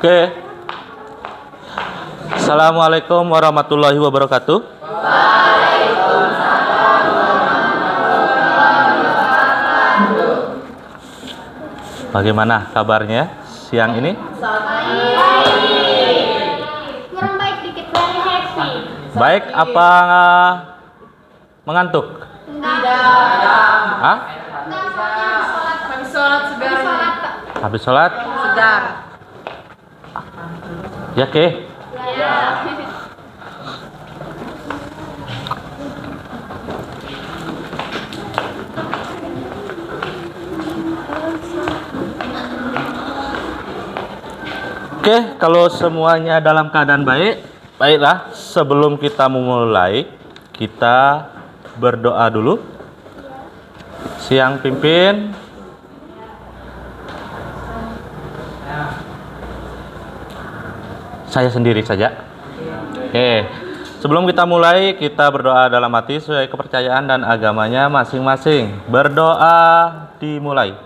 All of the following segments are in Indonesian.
Oke. Assalamualaikum warahmatullahi wabarakatuh. Bagaimana kabarnya siang ini? Kurang baik dikit, very happy. Baik apa mengantuk? Hah? Habis sholat segar. Habis sholat? Segar. Ya ke? Oke, kalau semuanya dalam keadaan baik, baiklah. Sebelum kita memulai, kita berdoa dulu. Siang pimpin. Saya sendiri saja. Oke, sebelum kita mulai, kita berdoa dalam hati sesuai kepercayaan dan agamanya masing-masing. Berdoa dimulai.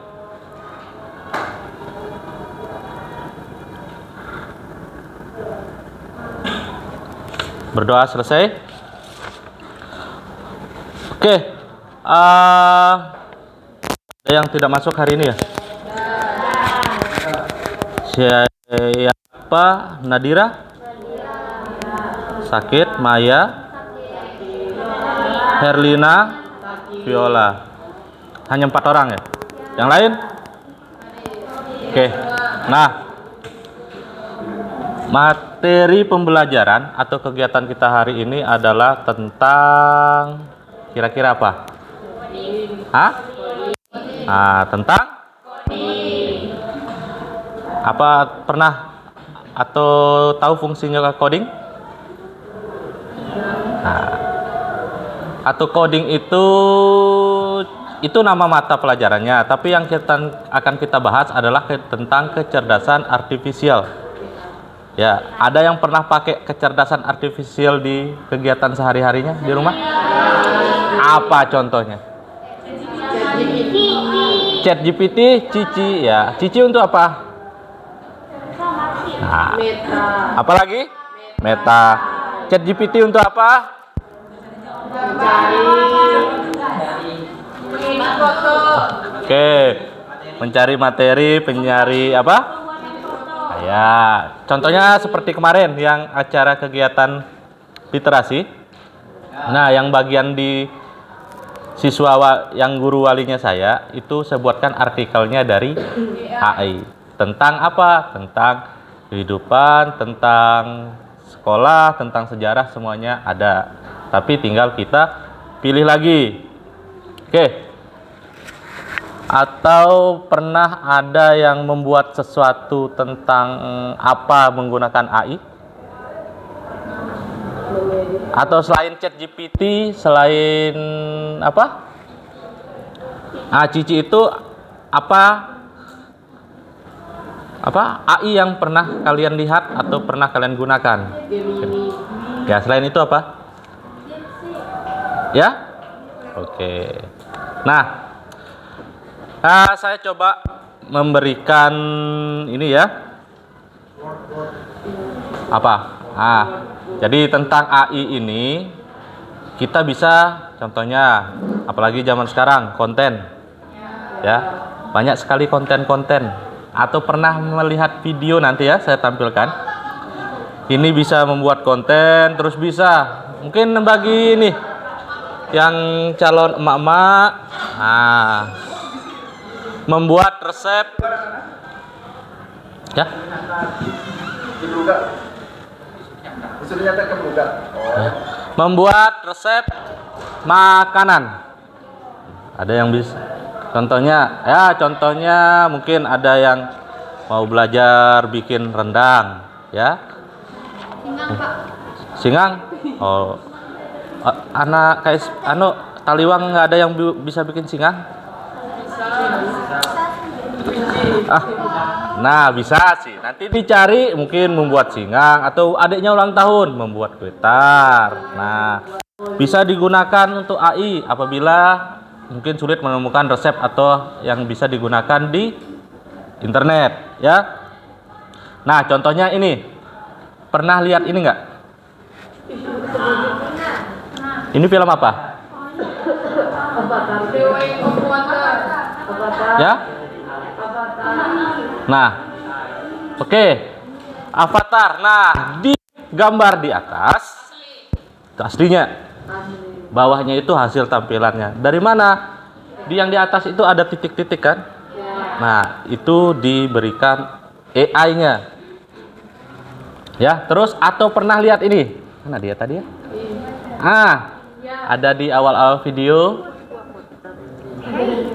Berdoa selesai. Oke, ada yang tidak masuk hari ini ya? Siapa? Nadira? Sakit. Maya? Herlina? Viola. Hanya 4 orang ya? Yang lain? Oke. Nah, materi pembelajaran atau kegiatan kita hari ini adalah tentang kira-kira apa? Hah? Tentang apa, pernah atau tahu fungsinya coding? Atau coding itu nama mata pelajarannya, tapi yang akan kita bahas adalah tentang kecerdasan artifisial. Ya, ada yang pernah pakai kecerdasan artifisial di kegiatan sehari-harinya di rumah? Apa contohnya? ChatGPT, Cici ya. Cici untuk apa? Apalagi? Meta. ChatGPT untuk apa? Oke, mencari materi, pencari apa? Ya, contohnya seperti kemarin yang acara kegiatan literasi. Nah, yang bagian di siswa yang guru walinya saya itu saya buatkan artikelnya dari AI tentang apa? Tentang kehidupan, tentang sekolah, tentang sejarah, semuanya ada. Tapi tinggal kita pilih lagi. Oke. Atau pernah ada yang membuat sesuatu tentang apa menggunakan AI? Atau selain ChatGPT, selain apa? Cici itu apa AI yang pernah kalian lihat atau pernah kalian gunakan? Ya, selain itu apa? Ya? Oke. Nah, saya coba memberikan ini ya. Apa? Jadi tentang AI ini kita bisa contohnya, apalagi zaman sekarang, konten. Ya, banyak sekali konten-konten. Atau pernah melihat video, nanti ya saya tampilkan. Ini bisa membuat konten, terus bisa mungkin bagi ini yang calon emak-emak, membuat resep ya. Membuat resep makanan. Ada yang bisa. Contohnya mungkin ada yang mau belajar bikin rendang, ya. Singang, Pak. Singang? Oh. Anak kayak Taliwang nggak ada yang bisa bikin singang? Nah, bisa sih. Nanti dicari mungkin membuat singang, atau adiknya ulang tahun membuat kue tar. Nah, bisa digunakan untuk AI apabila mungkin sulit menemukan resep atau yang bisa digunakan di internet, ya. Nah, contohnya ini. Pernah lihat ini enggak? Ini film apa? Ya? Nah, oke. Avatar. Nah, di gambar di atas itu aslinya. Bawahnya itu hasil tampilannya. Dari mana? Yang di atas itu ada titik-titik kan? Nah, itu diberikan AI-nya. Ya, terus atau pernah lihat ini? Mana dia tadi ya? Ada di awal-awal video.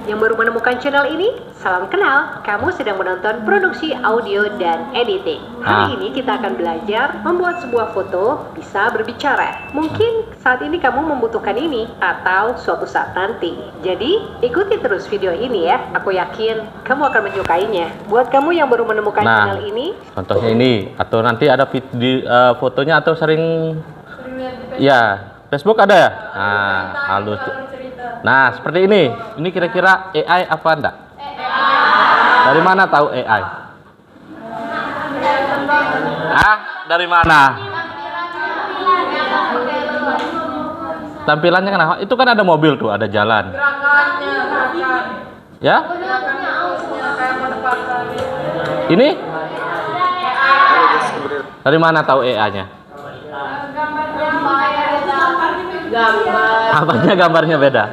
Yang baru menemukan channel ini, salam kenal. Kamu sedang menonton produksi audio dan editing. Hari ini kita akan belajar membuat sebuah foto bisa berbicara. Mungkin saat ini kamu membutuhkan ini atau suatu saat nanti. Jadi, ikuti terus video ini ya. Aku yakin kamu akan menyukainya. Buat kamu yang baru menemukan channel ini, Contohnya ini atau nanti ada fotonya atau sering ya, Facebook ada ya? Nah, halus. Nah, seperti ini. Ini kira-kira AI apa enggak? Dari mana tahu AI? Dari mana? Tampilannya kenapa? Itu kan ada mobil tuh, ada jalan. Ya? Ini? Dari mana tahu AI-nya? Apanya gambarnya beda?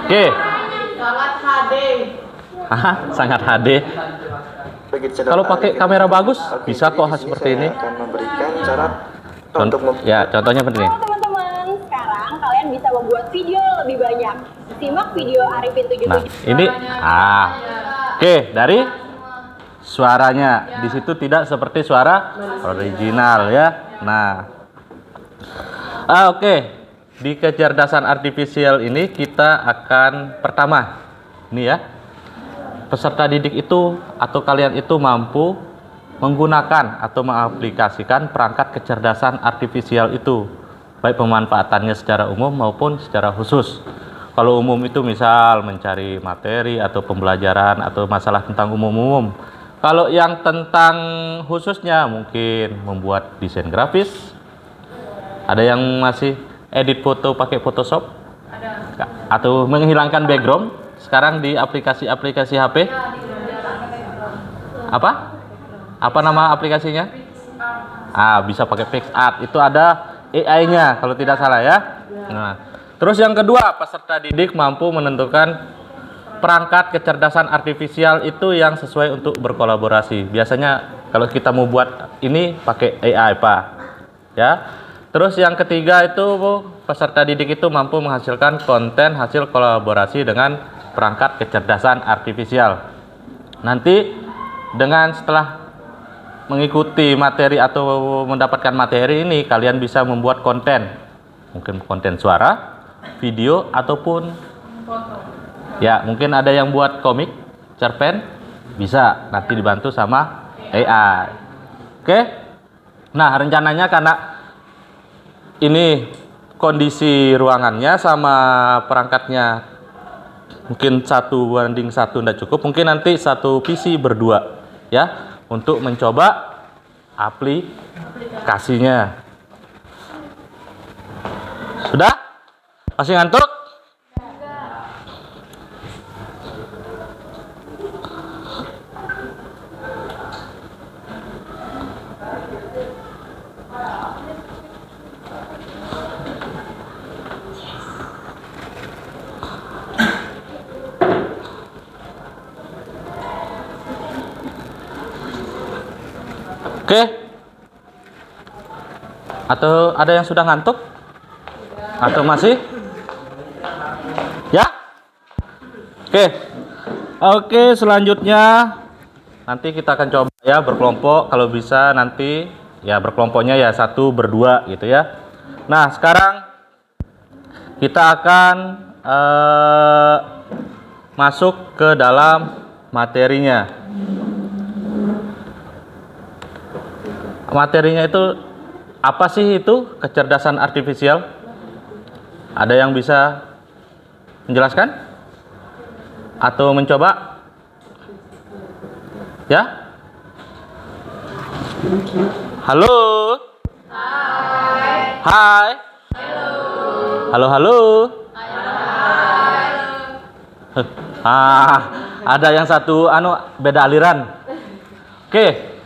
Oke. Sangat HD. Kalau pakai kamera bagus, bisa kok seperti ini. Akan memberikan cara Contohnya seperti ini. Halo teman-teman, sekarang kalian bisa membuat video lebih banyak. Simak video Arifin 77. Nah, ini Oke, dari suaranya. Di situ tidak seperti suara original ya. Nah. Oke. Di kecerdasan artifisial ini kita akan pertama ini ya. Peserta didik itu atau kalian itu mampu menggunakan atau mengaplikasikan perangkat kecerdasan artifisial itu, baik pemanfaatannya secara umum maupun secara khusus. Kalau umum itu misal mencari materi atau pembelajaran atau masalah tentang umum-umum. Kalau yang tentang khususnya mungkin membuat desain grafis. Ada yang masih edit foto pakai Photoshop? Atau menghilangkan background sekarang di aplikasi-aplikasi HP? Apa nama aplikasinya? Bisa pakai PixArt. Itu ada AI-nya kalau tidak salah ya. Nah, terus yang kedua, peserta didik mampu menentukan perangkat kecerdasan artifisial itu yang sesuai untuk berkolaborasi. Biasanya kalau kita mau buat ini pakai AI, Pak. Ya. Terus yang ketiga itu peserta didik itu mampu menghasilkan konten hasil kolaborasi dengan perangkat kecerdasan artifisial. Nanti dengan setelah mengikuti materi atau mendapatkan materi ini, kalian bisa membuat konten. Mungkin konten suara, video, ataupun foto. Ya, mungkin ada yang buat komik, cerpen, bisa nanti dibantu sama AI. Oke? Nah, rencananya karena ini kondisi ruangannya sama perangkatnya mungkin 1:1 tidak cukup, mungkin nanti satu PC berdua ya untuk mencoba aplikasinya. Sudah? Masih ngantuk? Oke. Atau ada yang sudah ngantuk? Atau masih? Ya? Oke, selanjutnya nanti kita akan coba ya berkelompok, kalau bisa nanti ya berkelompoknya ya 1 berdua gitu ya. Nah, sekarang kita akan masuk ke dalam materinya. Materinya itu apa sih itu kecerdasan artifisial? Ada yang bisa menjelaskan? Atau mencoba? Ya? Halo? Hai. Halo, halo. Ada yang satu beda aliran. Oke.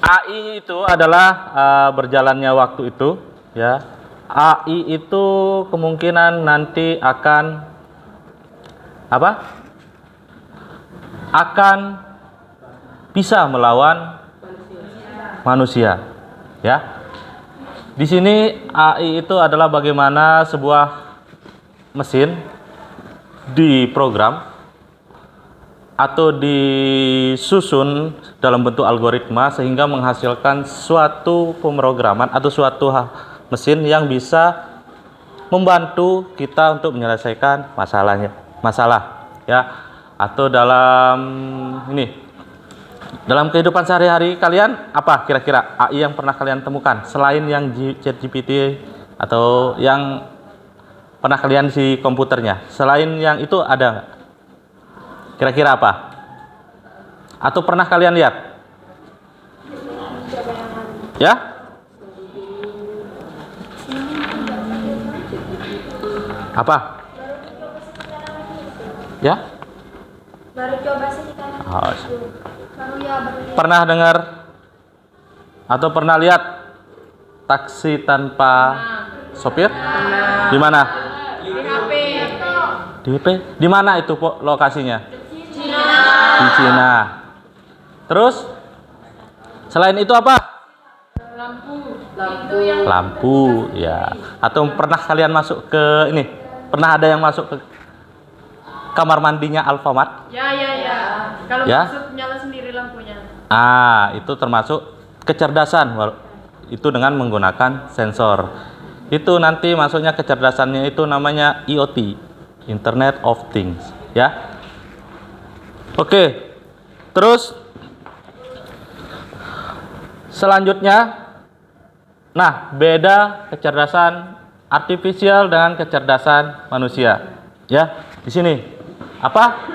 AI itu adalah berjalannya waktu itu, ya. AI itu kemungkinan nanti akan apa? Akan bisa melawan manusia, ya. Di sini AI itu adalah bagaimana sebuah mesin diprogram atau disusun dalam bentuk algoritma sehingga menghasilkan suatu pemrograman atau suatu mesin yang bisa membantu kita untuk menyelesaikan masalah, ya. Atau dalam kehidupan sehari-hari kalian, apa kira-kira AI yang pernah kalian temukan selain yang ChatGPT atau yang pernah kalian di komputernya? Selain yang itu ada nggak? Kira-kira apa? Atau pernah kalian lihat? Ya? Apa? Ya? Baru coba sih kan. Pernah dengar atau pernah lihat taksi tanpa sopir? Di mana? Di HP. Di HP? Di mana itu lokasinya? Cina. Di Cina. Terus selain itu apa? Lampu, ya. Atau pernah kalian masuk ke ini? Pernah ada yang masuk ke kamar mandinya Alfamart? Ya. Kalau Ya? masuk nyala sendiri lampunya. Itu termasuk kecerdasan. Itu dengan menggunakan sensor. Itu nanti masuknya kecerdasannya itu namanya IoT, Internet of Things, ya. Oke. Terus selanjutnya, beda kecerdasan artifisial dengan kecerdasan manusia, ya. Di sini apa?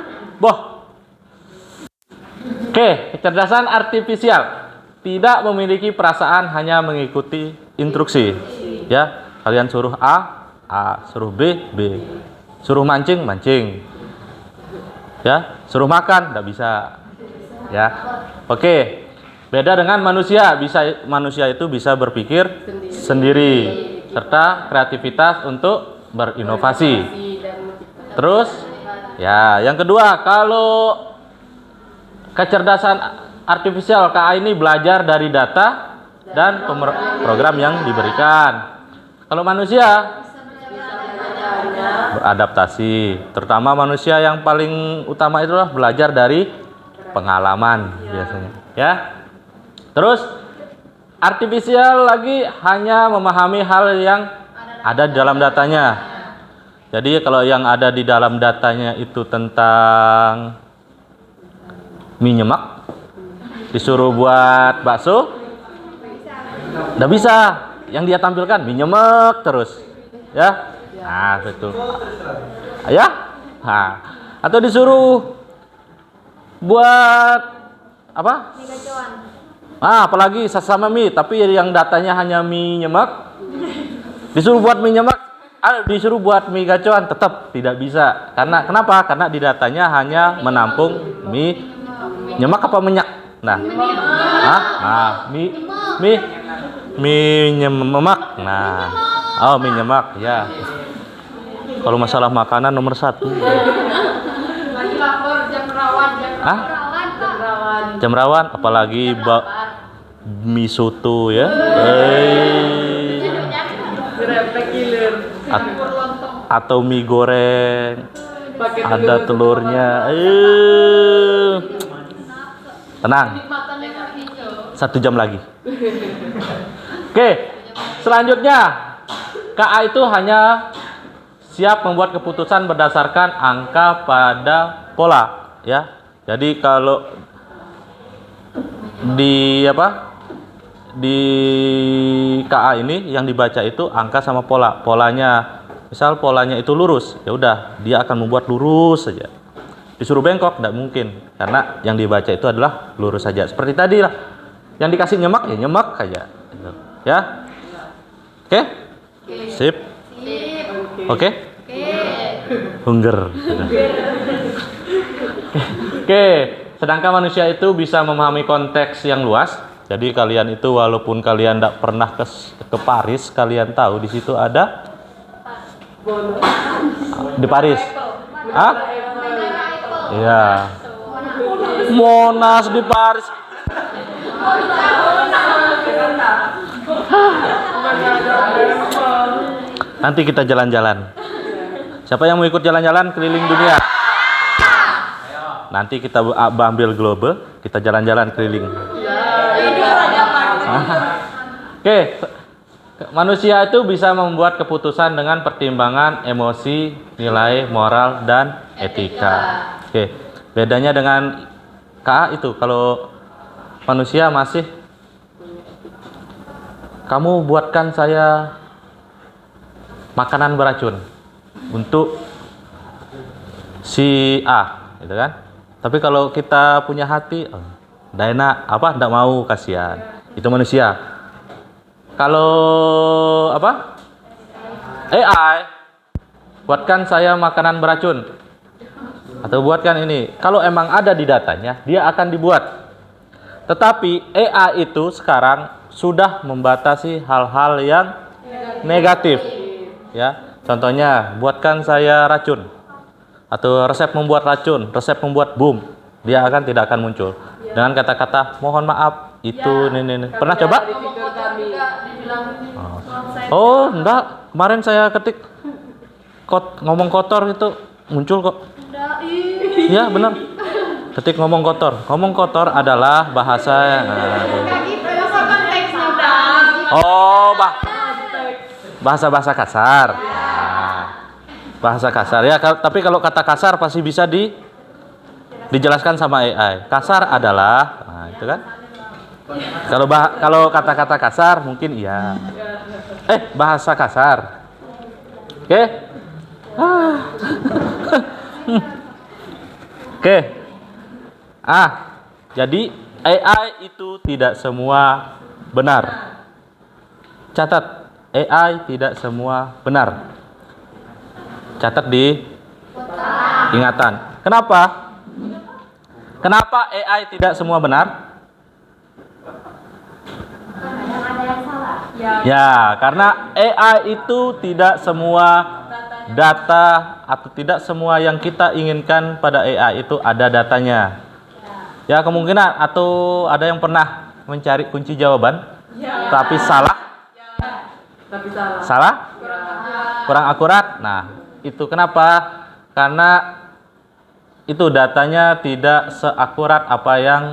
Oke, kecerdasan artifisial tidak memiliki perasaan, hanya mengikuti instruksi, ya. Kalian suruh A, suruh B, suruh mancing, ya. Suruh makan, tidak bisa, ya. Oke, beda dengan manusia. Manusia itu bisa berpikir sendiri serta kreativitas untuk berinovasi. Terus, ya, yang kedua, kalau kecerdasan artifisial KA ini belajar dari data dan program yang diberikan. Kalau manusia beradaptasi, terutama manusia yang paling utama itulah belajar dari pengalaman biasanya, ya. Terus artifisial lagi hanya memahami hal yang ada di dalam datanya. Jadi kalau yang ada di dalam datanya itu tentang mie nyemak, disuruh buat bakso, nggak bisa. Yang dia tampilkan mie nyemak terus, ya. Itu, ya. Atau disuruh buat apa? Apalagi sasama mie, tapi yang datanya hanya mie nyemak, disuruh buat mie nyemak, disuruh buat mie gacoan, tetap tidak bisa. Karena kenapa? Karena di datanya hanya menampung mie nyemak apa minyak? Mie nyemak. Mie nyemak, ya. Kalau masalah makanan nomor 1. Lagi lapar, jam rawan. Jam rawan, apalagi mie soto, ya. Atau mie goreng, ada telurnya. Tenang, 1 jam lagi. Oke, selanjutnya KA itu hanya siap membuat keputusan berdasarkan angka pada pola, ya. Jadi kalau di KA ini yang dibaca itu angka sama polanya. Misal polanya itu lurus, ya udah dia akan membuat lurus saja. disuruh bengkok, tidak mungkin. Karena yang dibaca itu adalah lurus saja. Seperti tadi lah. Yang dikasih nyemak, ya nyemak aja. Gitu. Ya. Oke? Sip. Oke? Hunger. Oke. Sedangkan manusia itu bisa memahami konteks yang luas. Jadi kalian itu walaupun kalian tidak pernah ke Paris, kalian tahu di situ ada di Paris. Hah? Iya. Monas di Paris. Nanti kita jalan-jalan. Siapa yang mau ikut jalan-jalan keliling dunia? Nanti kita ambil globe, kita jalan-jalan keliling. Oke. Manusia itu bisa membuat keputusan dengan pertimbangan emosi, nilai, moral, dan etika. Oke. Bedanya dengan KA itu, kalau manusia masih, kamu buatkan saya makanan beracun untuk si A, gitu kan? Tapi kalau kita punya hati, nggak enak, nggak mau, kasihan. Itu manusia. Kalau AI, buatkan saya makanan beracun, atau buatkan ini. Kalau emang ada di datanya, dia akan dibuat. Tetapi AI itu sekarang sudah membatasi hal-hal yang negatif. Ya, contohnya, buatkan saya racun, atau resep membuat racun, resep membuat bom, dia tidak akan muncul dengan kata-kata mohon maaf itu ini. Pernah coba? Oh, enggak. Kemarin saya ketik ngomong kotor itu muncul kok. Ya, benar. Ketik ngomong kotor. Ngomong kotor adalah bahasa bahasa kasar. Bahasa kasar ya, tapi kalau kata kasar pasti bisa dijelaskan sama AI. Kasar adalah, itu kan. Kalau kata-kata kasar mungkin iya. Bahasa kasar. Oke. Oke. Jadi AI itu tidak semua benar. Catat, AI tidak semua benar. Catat di ingatan. Kenapa? Kenapa AI tidak semua benar? Ya, karena AI itu tidak semua data atau tidak semua yang kita inginkan pada AI itu ada datanya. Ya, kemungkinan atau ada yang pernah mencari kunci jawaban, tapi salah. Salah? Kurang akurat. Nah, itu kenapa? Karena itu datanya tidak seakurat apa yang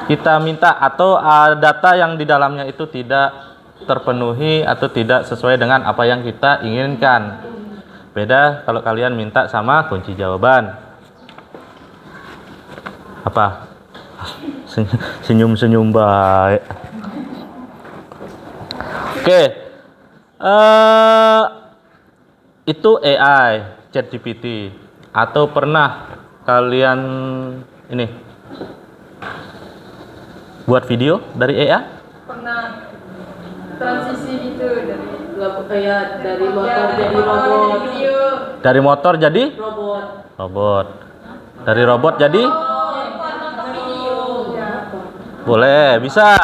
kita minta, atau data yang di dalamnya itu tidak terpenuhi atau tidak sesuai dengan apa yang kita inginkan. Beda kalau kalian minta sama kunci jawaban. Apa? Senyum-senyum baik. Oke. Itu AI, ChatGPT. Atau pernah kalian ini buat video dari AI? Pernah. Transisi gitu dari motor jadi robot. Dari motor jadi Robot. Dari robot jadi boleh, bisa.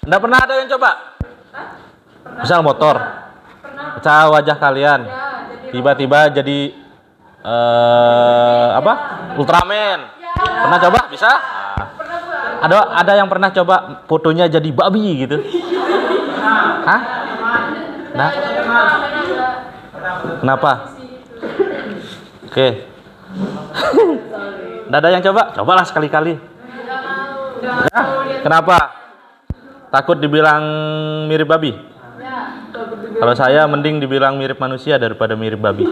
Nggak pernah ada yang coba? Misal motor, pecah wajah kalian, tiba-tiba jadi Ultraman. Pernah coba? Bisa? Ada yang pernah coba fotonya jadi babi gitu? Hah? Nah? Kenapa? Oke. Nggak ada yang coba? Cobalah sekali-kali. Ya, kenapa? Takut dibilang mirip babi? Kalau saya mending dibilang mirip manusia daripada mirip babi.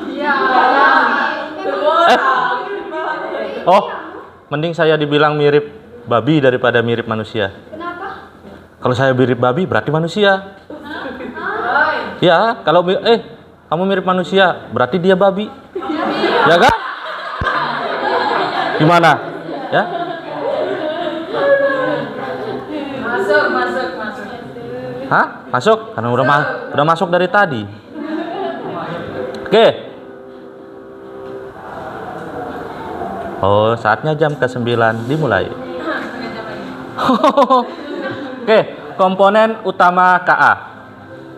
Mending saya dibilang mirip babi daripada mirip manusia. Kenapa? Kalau saya mirip babi berarti manusia. Ya, kalau kamu mirip manusia berarti dia babi. Ya kan? Gimana? Ya? Masuk. Hah? Masuk? Karena udah masuk dari tadi. Oke. Oh, saatnya jam ke-9 dimulai. Oke, komponen utama KA.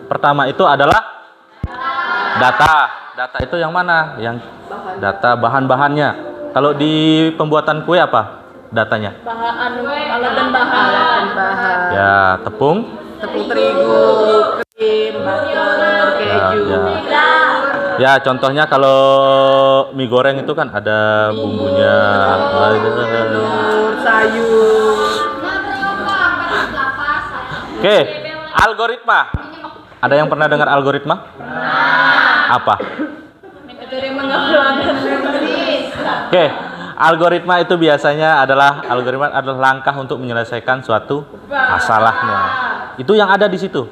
Pertama itu adalah data. Data itu yang mana? Yang data bahan-bahannya. Kalau di pembuatan kue apa datanya? Alat dan bahan. Ya, tepung Terigu, krim, butter, keju. Ya, contohnya kalau mie goreng itu kan ada bumbunya. Telur, sayur. Oke, algoritma. Ada yang pernah dengar algoritma? Apa? Metode menggabungkan. Oke, algoritma itu biasanya adalah langkah untuk menyelesaikan suatu masalahnya. Itu yang ada di situ,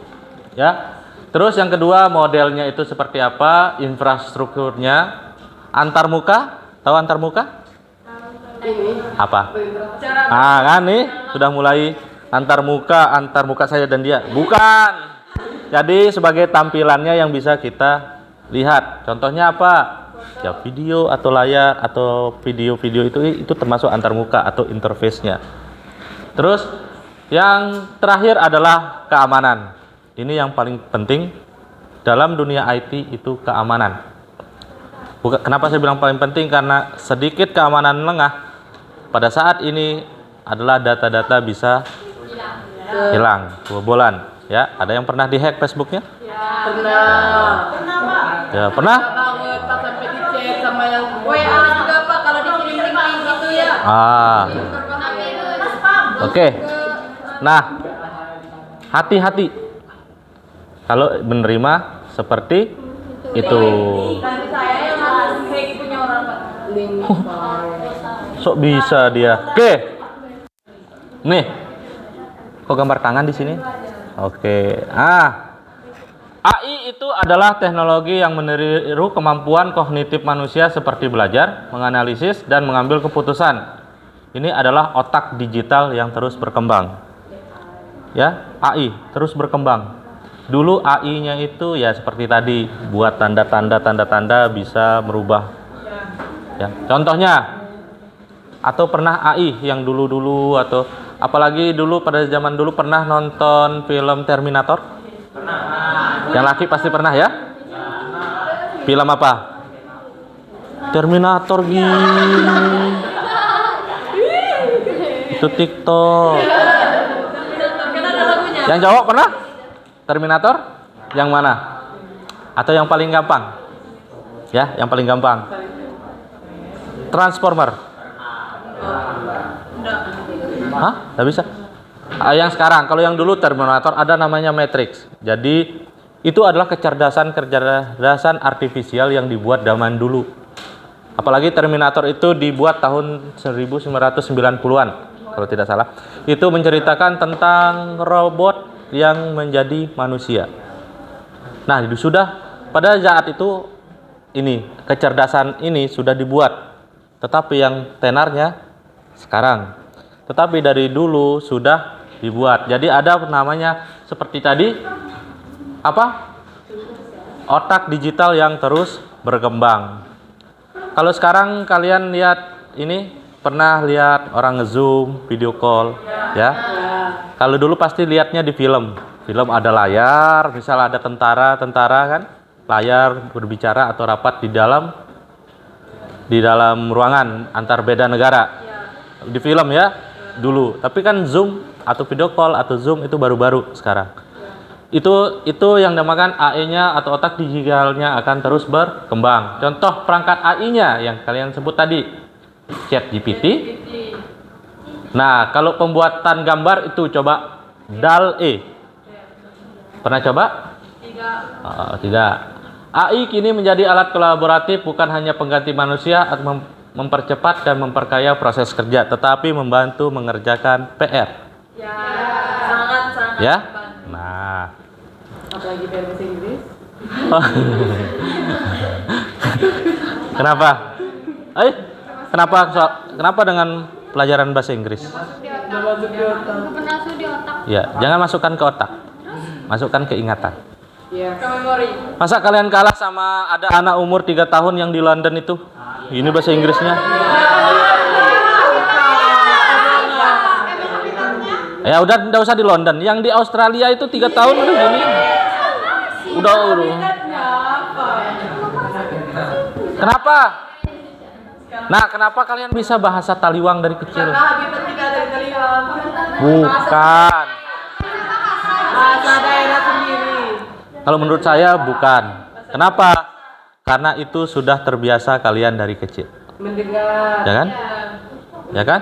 ya. Terus yang kedua, modelnya itu seperti apa? Infrastrukturnya antarmuka. Tahu antarmuka? Apa? Ah, kan nih sudah mulai antarmuka saya dan dia. Bukan. Jadi sebagai tampilannya yang bisa kita lihat. Contohnya apa? Ya video atau layar atau video-video itu termasuk antarmuka atau interface-nya. Terus yang terakhir adalah keamanan. Ini yang paling penting dalam dunia IT itu keamanan. Kenapa saya bilang paling penting? Karena sedikit keamanan lengah pada saat ini adalah data-data bisa hilang, kebobolan. Ya, ada yang pernah dihack Facebooknya? Pernah. Ya, pernah? Banget pas sampai dicek sama yang WA juga Pak kalau dikirim link gitu ya. Oke. Nah, hati-hati kalau menerima seperti itu. Nanti saya yang harus hack punya orang Pak. Link. Sok bisa dia. Oke. Nih. Kok gambar tangan di sini? Oke. AI itu adalah teknologi yang meniru kemampuan kognitif manusia seperti belajar, menganalisis, dan mengambil keputusan. Ini adalah otak digital yang terus berkembang. Ya, AI terus berkembang. Dulu AI-nya itu ya seperti tadi, buat tanda-tanda bisa merubah. Ya, contohnya, atau pernah AI yang dulu-dulu atau apalagi dulu pada zaman dulu pernah nonton film Terminator? Yang laki pasti pernah ya? Film apa? Terminator gini. Itu TikTok. Yang jawab pernah? Terminator? Yang mana? Atau yang paling gampang? Ya, yang paling gampang. Transformer. Hah? Nggak bisa? Yang sekarang, kalau yang dulu Terminator ada namanya Matrix. Jadi itu adalah kecerdasan artifisial yang dibuat zaman dulu. Apalagi Terminator itu dibuat tahun 1990-an kalau tidak salah. Itu menceritakan tentang robot yang menjadi manusia. Nah, sudah pada saat itu ini kecerdasan ini sudah dibuat. Tetapi yang tenarnya sekarang. Tetapi dari dulu sudah dibuat. Jadi ada namanya seperti tadi apa? Otak digital yang terus berkembang. Kalau sekarang kalian lihat ini, pernah lihat orang nge-zoom video call ya? Kalau dulu pasti lihatnya di film. Film ada layar, misal ada tentara kan, layar berbicara atau rapat di dalam ruangan antar beda negara. Di film ya dulu. Tapi kan Zoom atau video call atau Zoom itu baru-baru sekarang. Itu yang dinamakan AI-nya atau otak digitalnya akan terus berkembang. Contoh perangkat AI-nya yang kalian sebut tadi, ChatGPT. Nah, kalau pembuatan gambar itu coba DALL-E. Pernah coba? Tidak. AI kini menjadi alat kolaboratif, bukan hanya pengganti manusia atau mempercepat dan memperkaya proses kerja, tetapi membantu mengerjakan PR. Ya, sangat. Ya? Nah, apalagi bahasa Inggris. kenapa? Kenapa dengan pelajaran bahasa Inggris? Ya, jangan masukkan ke otak. Masukkan ke ingatan. Ke memori. Masa kalian kalah sama ada anak umur 3 tahun yang di London itu? Ini bahasa Inggrisnya. Ya udah, enggak usah di London. Yang di Australia itu 3 tahun udah gini. Udah. Kenapa? Nah, kenapa kalian bisa bahasa Taliwang dari kecil? Karena habitat kita dari Taliwang. Bukan. Bahasa daerah sendiri. Kalau menurut saya bukan. Kenapa? Karena itu sudah terbiasa kalian dari kecil. Mendengar. Ya kan? Ya kan?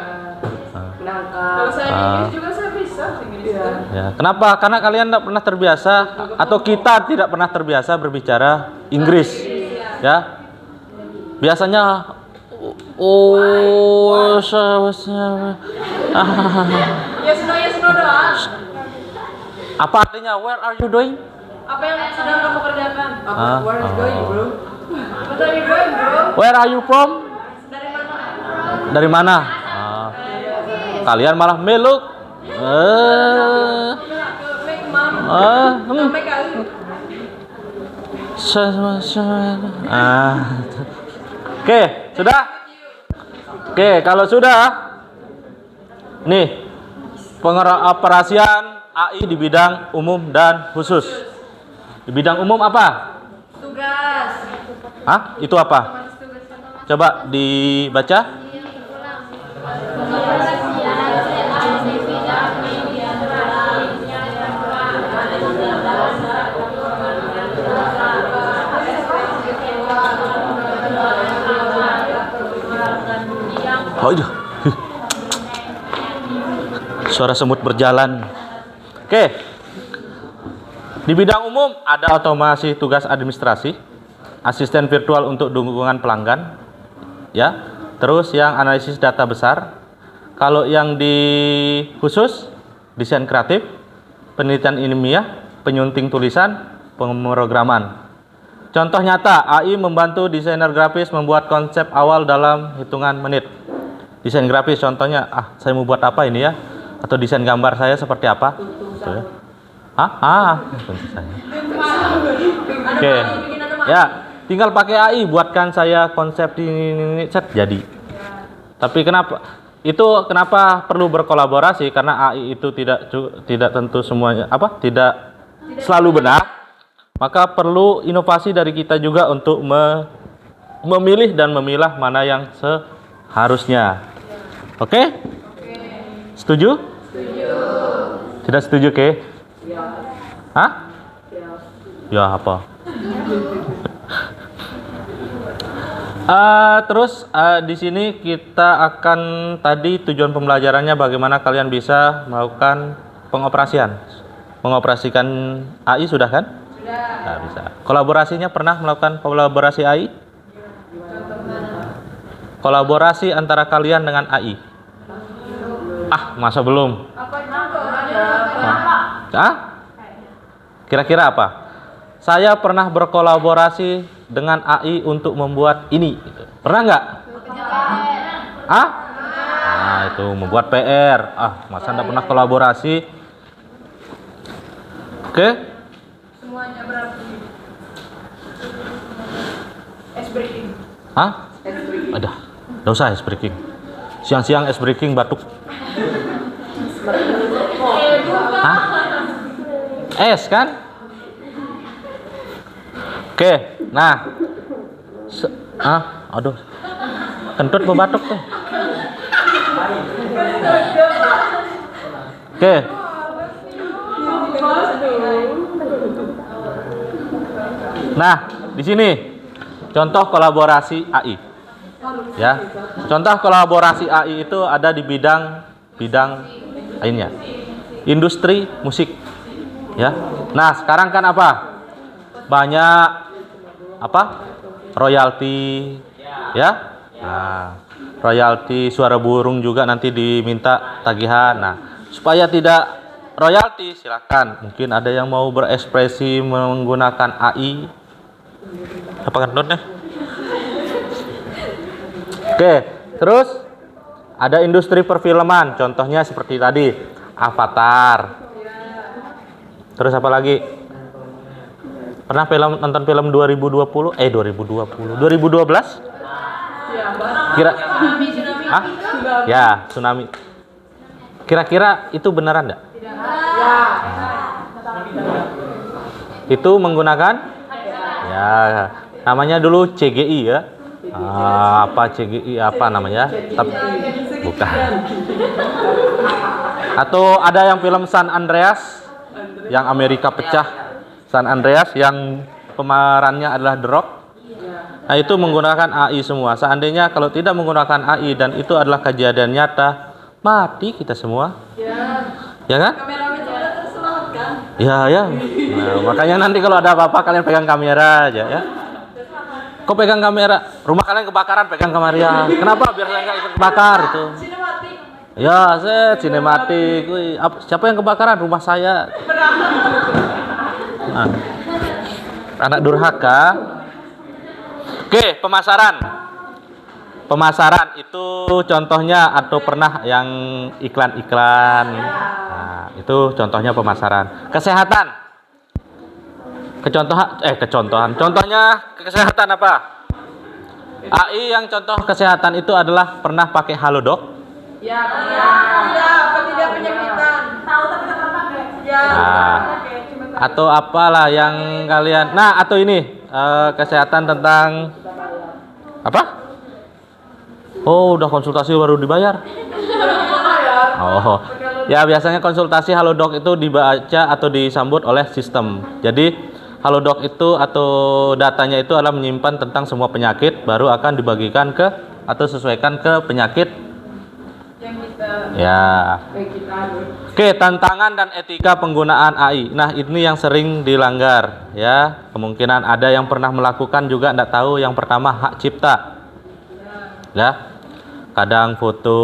Menangkap. Kalau saya di Inggris juga saya bisa Inggris. Ya. Kenapa? Karena kalian tidak pernah terbiasa atau kita tidak pernah terbiasa berbicara Inggris. Ya. Biasanya Yes, no doang. apa artinya where are you doing? Apa yang sedang kamu kerjakan? Where is going, bro? What are you doing, bro? Where are you from? Dari mana? Dari mana? Kalian malah meluk. Make mom. Sampai kali. Oke, sudah? Oke, kalau sudah, nih pengoperasian AI di bidang umum dan khusus. Di bidang umum apa? Tugas. Hah? Itu apa? Coba dibaca. Oh iya. Suara semut berjalan. Oke. Di bidang umum ada otomasi tugas administrasi, asisten virtual untuk dukungan pelanggan, ya. Terus yang analisis data besar. Kalau yang di khusus, desain kreatif, penelitian ilmiah, penyunting tulisan, pemrograman. Contoh nyata, AI membantu desainer grafis membuat konsep awal dalam hitungan menit. Desain grafis contohnya, saya mau buat apa ini ya? Atau desain gambar saya seperti apa? Gitu ya. Tentu saya. Oke. Ya, tinggal pakai AI buatkan saya konsep ini set jadi. Tapi kenapa perlu berkolaborasi? Karena AI itu tidak tentu semuanya tidak selalu benar. Maka perlu inovasi dari kita juga untuk memilih dan memilah mana yang seharusnya. Oke? Setuju? Tidak setuju, Ke? Hah? Ya apa? Terus di sini kita akan tadi tujuan pembelajarannya bagaimana kalian bisa melakukan mengoperasikan AI sudah kan? Sudah. Nah, bisa. Kolaborasinya pernah melakukan kolaborasi AI? Kolaborasi antara kalian dengan AI. Masa belum? Kira-kira apa? Saya pernah berkolaborasi dengan AI untuk membuat ini. Pernah nggak? Itu membuat PR. Masa nggak pernah kolaborasi? Oke? Semuanya berarti. Ice breaking. Ada. Nggak usah ice breaking. Siang-siang ice breaking batuk. Es kan? Oke, nah. Aduh. Kentut batuk tuh. Oke. Nah, di sini contoh kolaborasi AI. Ya. Contoh kolaborasi AI itu ada di bidang lainnya. Industri musik. Ya. Nah, sekarang kan apa? Banyak royalti, ya. Nah, royalti suara burung juga nanti diminta tagihan. Nah, supaya tidak royalti, silakan. Mungkin ada yang mau berekspresi menggunakan AI. Apa kan notnya? Oke, Terus ada industri perfilman, contohnya seperti tadi Avatar. Terus apa lagi? Pernah nonton film 2020? 2012? Kira Tsunami. Hah? Ya, tsunami. Kira-kira itu beneran enggak? Ya. Itu menggunakan ya namanya dulu CGI ya. Apa CGI apa namanya? Bukan. Atau ada yang film San Andreas yang Amerika pecah. San Andreas yang pemerannya adalah The Rock. Nah, itu menggunakan AI semua. Seandainya kalau tidak menggunakan AI dan itu adalah kejadian nyata, mati kita semua. Ya kan? Kameramen sudah terselamatkan. Ya. Nah, makanya nanti kalau ada apa-apa kalian pegang kamera aja ya. Kok pegang kamera? Rumah kalian kebakaran pegang kamera. Kenapa? Biar saya nggak ikut kebakar itu. Sinematik. Ya, sinematik. Wih, siapa yang kebakaran? Rumah saya. Nah, anak durhaka. Oke, pemasaran. Pemasaran itu contohnya atau pernah yang iklan-iklan. Nah, itu contohnya pemasaran. Kesehatan. Contohnya kesehatan apa? AI yang contoh kesehatan itu adalah pernah pakai Halodoc. Ya, tidak penyakitan. Tahu tapi tak pernah pakai. Ya. Nah, atau apalah yang kalian. Nah, atau ini kesehatan tentang apa? Oh, udah konsultasi baru dibayar. Oh, ya biasanya konsultasi Halodoc itu dibaca atau disambut oleh sistem. Jadi Halodoc itu atau datanya itu adalah menyimpan tentang semua penyakit, baru akan dibagikan ke atau sesuaikan ke penyakit. Yang kita. Ya. Kita. Oke, tantangan dan etika penggunaan AI. Nah, ini yang sering dilanggar ya. Kemungkinan ada yang pernah melakukan juga enggak tahu. Yang pertama hak cipta. Ya. Kadang foto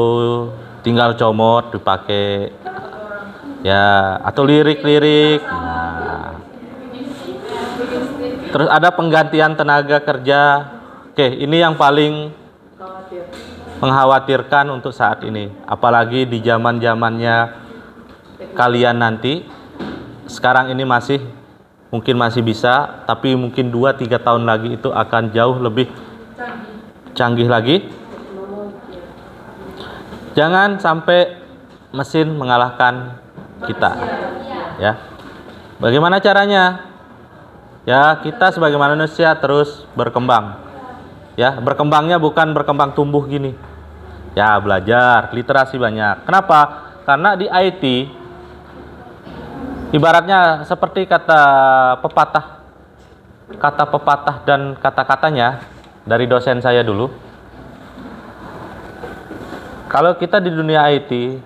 tinggal comot dipakai ya atau lirik-lirik. Nah. Terus ada penggantian tenaga kerja. Oke, ini yang paling mengkhawatirkan untuk saat ini. Apalagi di zaman-zamannya kalian nanti. Sekarang ini mungkin masih bisa, tapi mungkin 2-3 tahun lagi itu akan jauh lebih canggih lagi. Jangan sampai mesin mengalahkan kita. Ya. Bagaimana caranya? Ya, kita sebagai manusia terus berkembang. Ya, berkembangnya bukan berkembang tumbuh gini. Ya, belajar, literasi banyak. Kenapa? Karena di IT ibaratnya seperti kata pepatah dan kata-katanya dari dosen saya dulu. Kalau kita di dunia IT,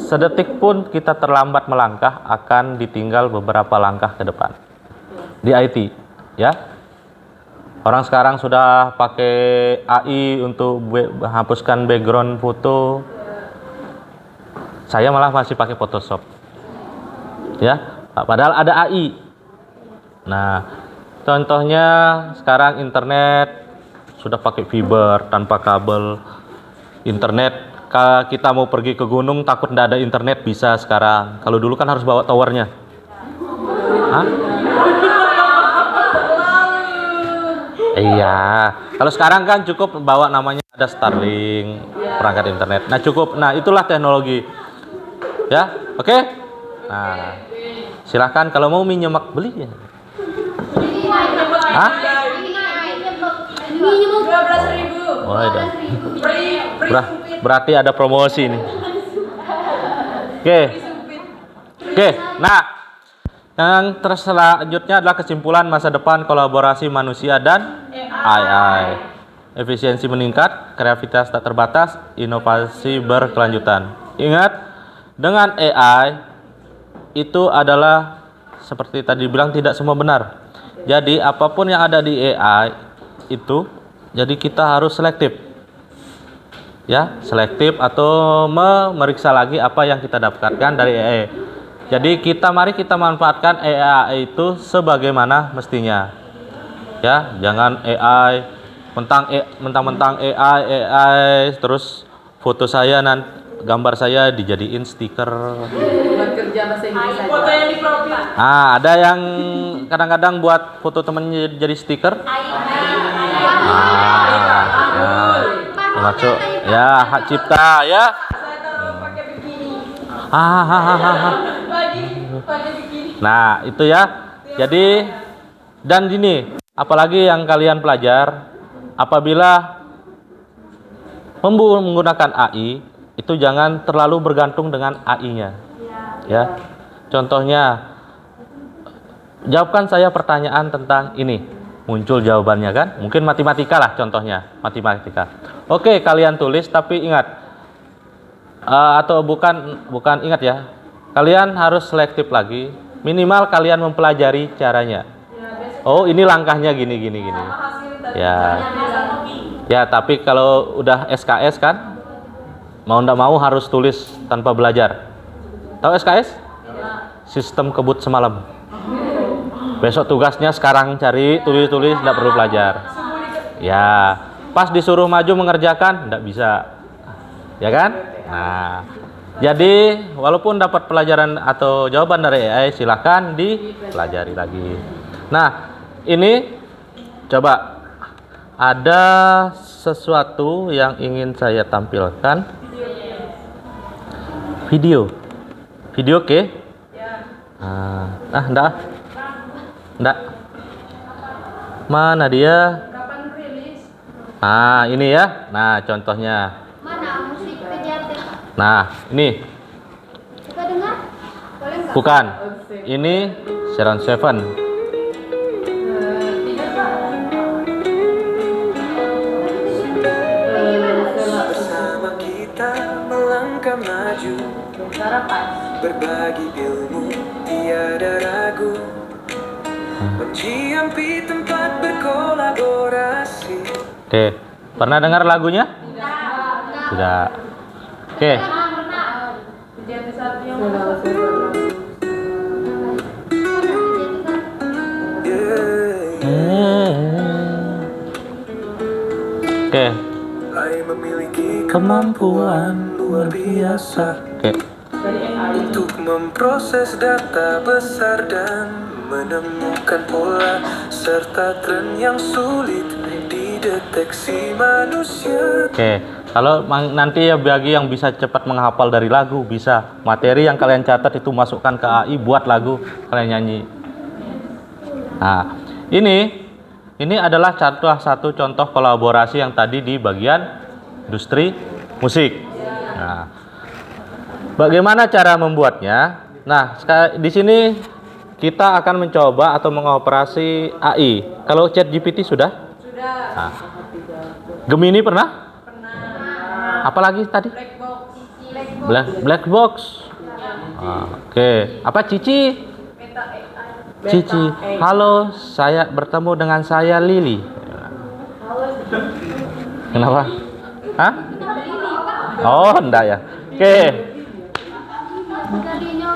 sedetik pun kita terlambat melangkah akan ditinggal beberapa langkah ke depan. Di IT, ya. Orang sekarang sudah pakai AI untuk menghapuskan background foto. Saya malah masih pakai Photoshop. Ya, padahal ada AI. Nah, contohnya sekarang internet sudah pakai fiber tanpa kabel. Internet, kalau kita mau pergi ke gunung takut tidak ada internet bisa sekarang. Kalau dulu kan harus bawa towernya. Hah? Iya, kalau sekarang kan cukup bawa namanya ada Starlink, perangkat internet. Nah cukup, nah itulah teknologi. Ya, oke? Nah, silahkan kalau mau menyimak beli ya. Hah? 12.000. Oh, ada. Free Berarti ada promosi nih. Oke, nah. Yang selanjutnya adalah kesimpulan masa depan kolaborasi manusia dan AI. Efisiensi meningkat, kreativitas tak terbatas, inovasi berkelanjutan. Ingat, dengan AI itu adalah seperti tadi bilang tidak semua benar. Jadi apapun yang ada di AI itu, jadi kita harus selektif. Ya, selektif atau memeriksa lagi apa yang kita dapatkan dari AI. Jadi mari kita manfaatkan AI itu sebagaimana mestinya. Ya, jangan AI mentang-mentang AI terus foto saya gambar saya dijadiin stiker. Buat kerja bahasa Inggris aja. Foto yang di profil. Ada yang kadang-kadang buat foto temennya jadi stiker. Termasuk ya hak cipta ya. Saya taruh pakai bikini. Pakai bikini. Nah, itu ya. Jadi dan gini, apalagi yang kalian pelajar, apabila menggunakan AI, itu jangan terlalu bergantung dengan AI-nya. Ya. Contohnya, jawabkan saya pertanyaan tentang ini. Muncul jawabannya kan? Mungkin matematika lah contohnya, matematika. Oke, kalian tulis tapi ingat atau bukan ingat ya. Kalian harus selektif lagi. Minimal kalian mempelajari caranya. Oh, ini langkahnya gini. Ya. Ya, tapi kalau udah SKS kan, mau ndak mau harus tulis tanpa belajar. Tahu SKS? Sistem kebut semalam. Besok tugasnya sekarang cari, tulis, ndak perlu belajar. Ya, pas disuruh maju mengerjakan, ndak bisa. Ya kan? Nah, jadi walaupun dapat pelajaran atau jawaban dari AI, silahkan dipelajari lagi. Nah, ini coba ada sesuatu yang ingin saya tampilkan. Video oke? Enggak. Mana dia? Kapan rilis? Nah, ini ya. Nah, contohnya. Mana musik pediatrik? Nah, ini. Suka dengar? Boleh nggak? Bukan. Ini Sharon Seven. Bersama kita melangkah maju, berbagi ilmu tiada ragu, menciampi tempat berkolaborasi. Oke, pernah dengar lagunya? Tidak. Oke. Jadi satu yang Oke. Hai memiliki kemampuan luar biasa Oke. untuk memproses data besar dan menemukan pola serta tren yang sulit dideteksi manusia. Oke. Kalau nanti ya bagi yang bisa cepat menghafal dari lagu, bisa materi yang kalian catat itu masukkan ke AI, buat lagu, kalian nyanyi. Nah, ini adalah satu contoh kolaborasi yang tadi di bagian industri musik. Nah, bagaimana cara membuatnya? Nah, di sini kita akan mencoba atau mengoperasi AI. Kalau ChatGPT sudah? sudah. Nah, Gemini pernah? Apalagi tadi? Black box. Oke. Apa Cici? Cici. Halo, saya bertemu dengan saya Lili. Kenapa? Hah? Oh, enggak ya. Oke. Jadinya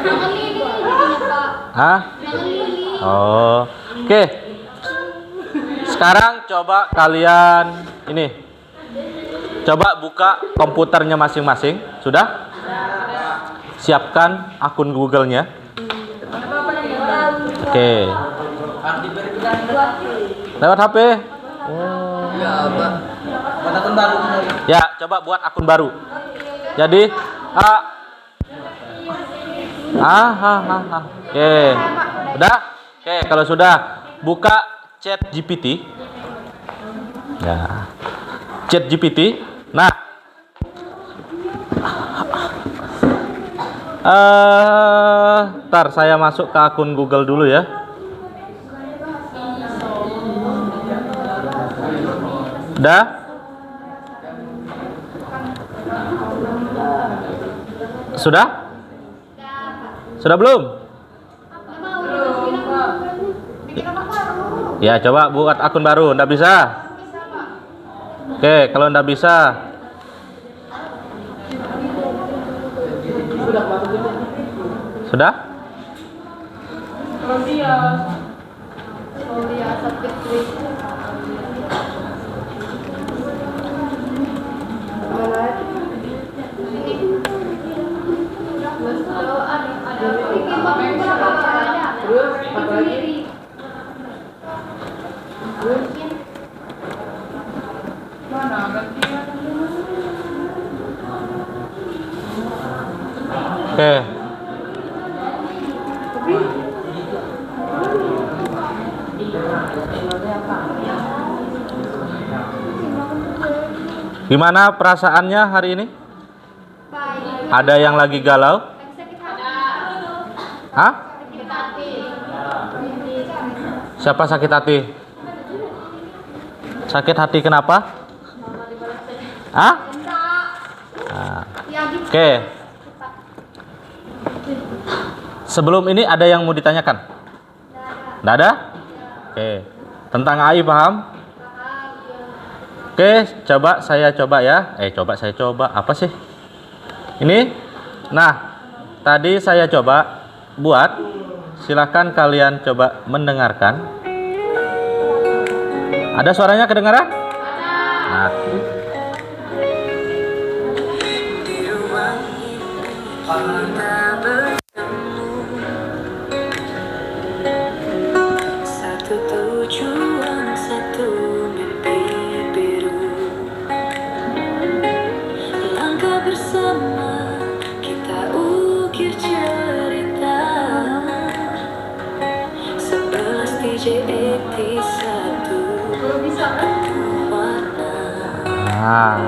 jangan lili jadinya Pak. Hah? Jangan lili. Oh. Oke. Sekarang coba kalian ini. Coba buka komputernya masing-masing. Sudah? Siapkan akun Google-nya. Oke. Lewat HP. Ya, coba buat akun baru. Jadi, Oke. Udah? Oke, kalau sudah buka ChatGPT. Ya. ChatGPT. Nah. Ntar saya masuk ke akun Google dulu ya. Udah? Sudah? Sudah belum? Ya, coba buat akun baru. Nggak bisa? Oke, kalau nggak bisa, sudah? Mana gantian? Oke. Gimana perasaannya hari ini? Baik. Ada yang lagi galau? Sakit hati. Hah? Sakit hati. Siapa sakit hati? Sakit hati kenapa? Hah? Nah, Ya gitu. oke. Sebelum ini ada yang mau ditanyakan? Nggak ada? Oke. Tentang AI paham? Oke, coba saya coba ya. Coba saya coba. Apa sih? Ini? Nah, tadi saya coba buat. Silakan kalian coba mendengarkan. Ada suaranya kedengaran? Nah. Di ruang ini kita bertemu, satu tujuan, satu mimpi biru. Langkah bersama kita ukir cerita, 11 DJT satu warna. Nah.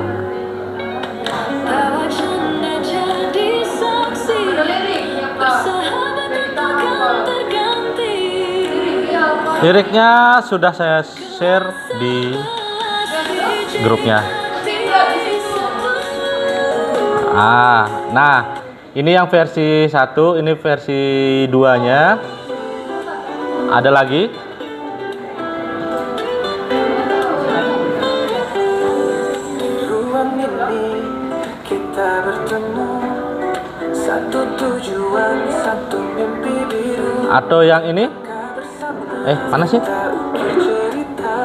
Bawa canda jadi saksi, bersahabat takkan terganti. Liriknya sudah saya share di grupnya. Nah, ini yang versi 1, ini versi 2-nya. Ada lagi. Ruang ini kita bertemu, satu tujuan, satu mimpi biru. Atau yang ini. Mana sih? Kita ukir cerita,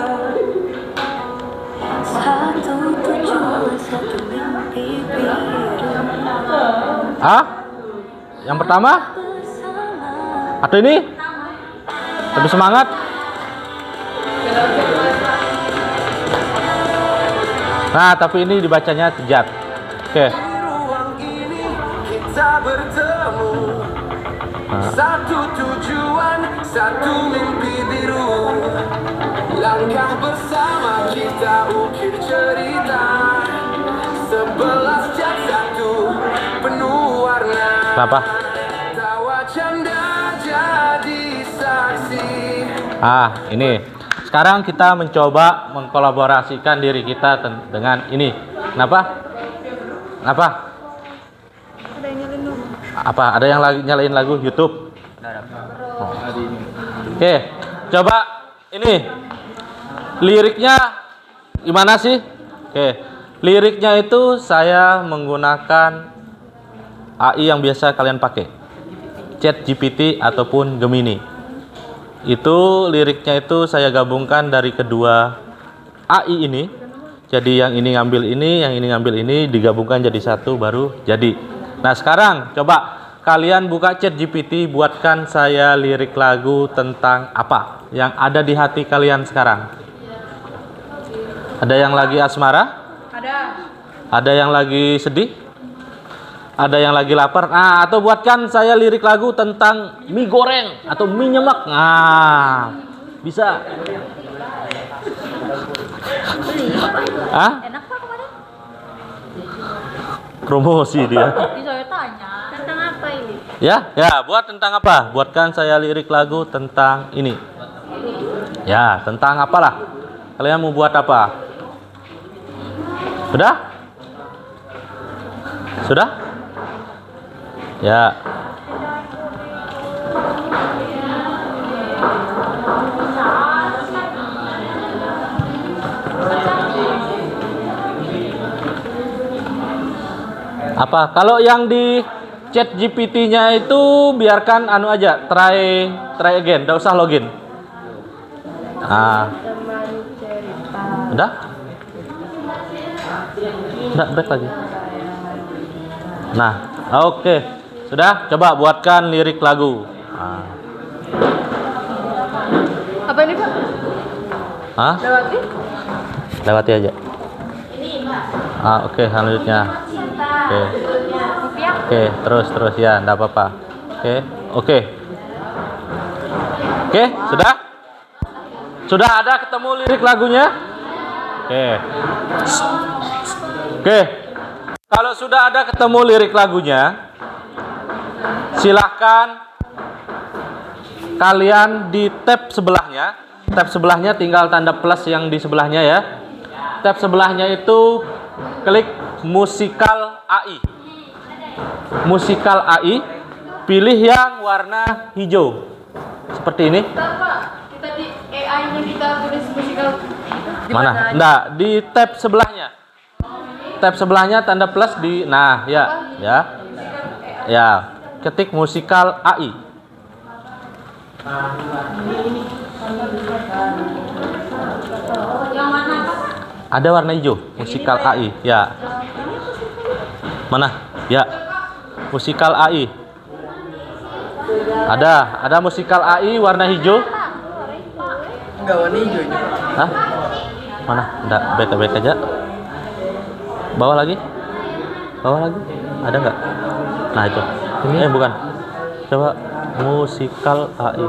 satu tujuan, satu mimpi biru. Yang pertama? Atau ini? Lebih semangat? Nah, tapi ini dibacanya tejat. Oke. Di ruang ini kita bertemu, satu tujuan, satu mimpi biru. Langkah bersama kita ukir cerita, 11 cat satu penuh warna. Kenapa? Tawa canda jadi saksi. Ini. Sekarang kita mencoba mengkolaborasikan diri kita dengan ini. Kenapa? Kenapa? Apa? Ada yang lagi nyalain lagu YouTube? Oh. Oke, coba ini. Liriknya gimana sih? Oke. Liriknya itu saya menggunakan AI yang biasa kalian pakai. ChatGPT ataupun Gemini. Itu liriknya itu saya gabungkan dari kedua AI ini. Jadi yang ini ngambil ini, yang ini ngambil ini, digabungkan jadi satu baru jadi. Nah, sekarang coba kalian buka ChatGPT, buatkan saya lirik lagu tentang apa yang ada di hati kalian sekarang. Ada yang lagi asmara? Ada. Ada yang lagi sedih? Ada yang lagi lapar? Nah, atau buatkan saya lirik lagu tentang mie goreng atau mie nyemek. Nah, bisa. Enak Pak kemarin? Promosi dia. Tadi saya tanya. Tentang apa ini? Ya, buat tentang apa? Buatkan saya lirik lagu tentang ini. Ya, tentang apalah. Kalian mau buat apa? Sudah? Sudah? Ya. Apa? Kalau yang di chat GPT-nya itu biarkan anu aja, try again, enggak usah login. Udah? Udah, back lagi. Nah, oke. Sudah, coba buatkan lirik lagu. Apa ini Pak? Hah? Lewati? Lewati aja. Oke, selanjutnya. Oke, terus ya, enggak apa-apa. Oke, sudah? Sudah ada ketemu lirik lagunya? Oke. Kalau sudah ada ketemu lirik lagunya, silahkan kalian di tab sebelahnya. Tab sebelahnya tinggal tanda plus yang di sebelahnya ya. Tab sebelahnya itu klik musikal AI. Musikal AI, pilih yang warna hijau. Seperti ini. Pak, kita di AI-nya kita tulis musikal. Mana? Enggak, di tab sebelahnya. Tab sebelahnya tanda plus di ya. Ketik musikal AI. Yang mana Pak? Ada warna hijau, musikal AI. Ya. Mana? Ya. Musikal AI. Ada musikal AI warna hijau. Enggak warna hijau ini. Hah? Mana? Enggak, baik aja. Bawah lagi. Ada enggak? Nah, itu. Bukan. Coba musikal AI.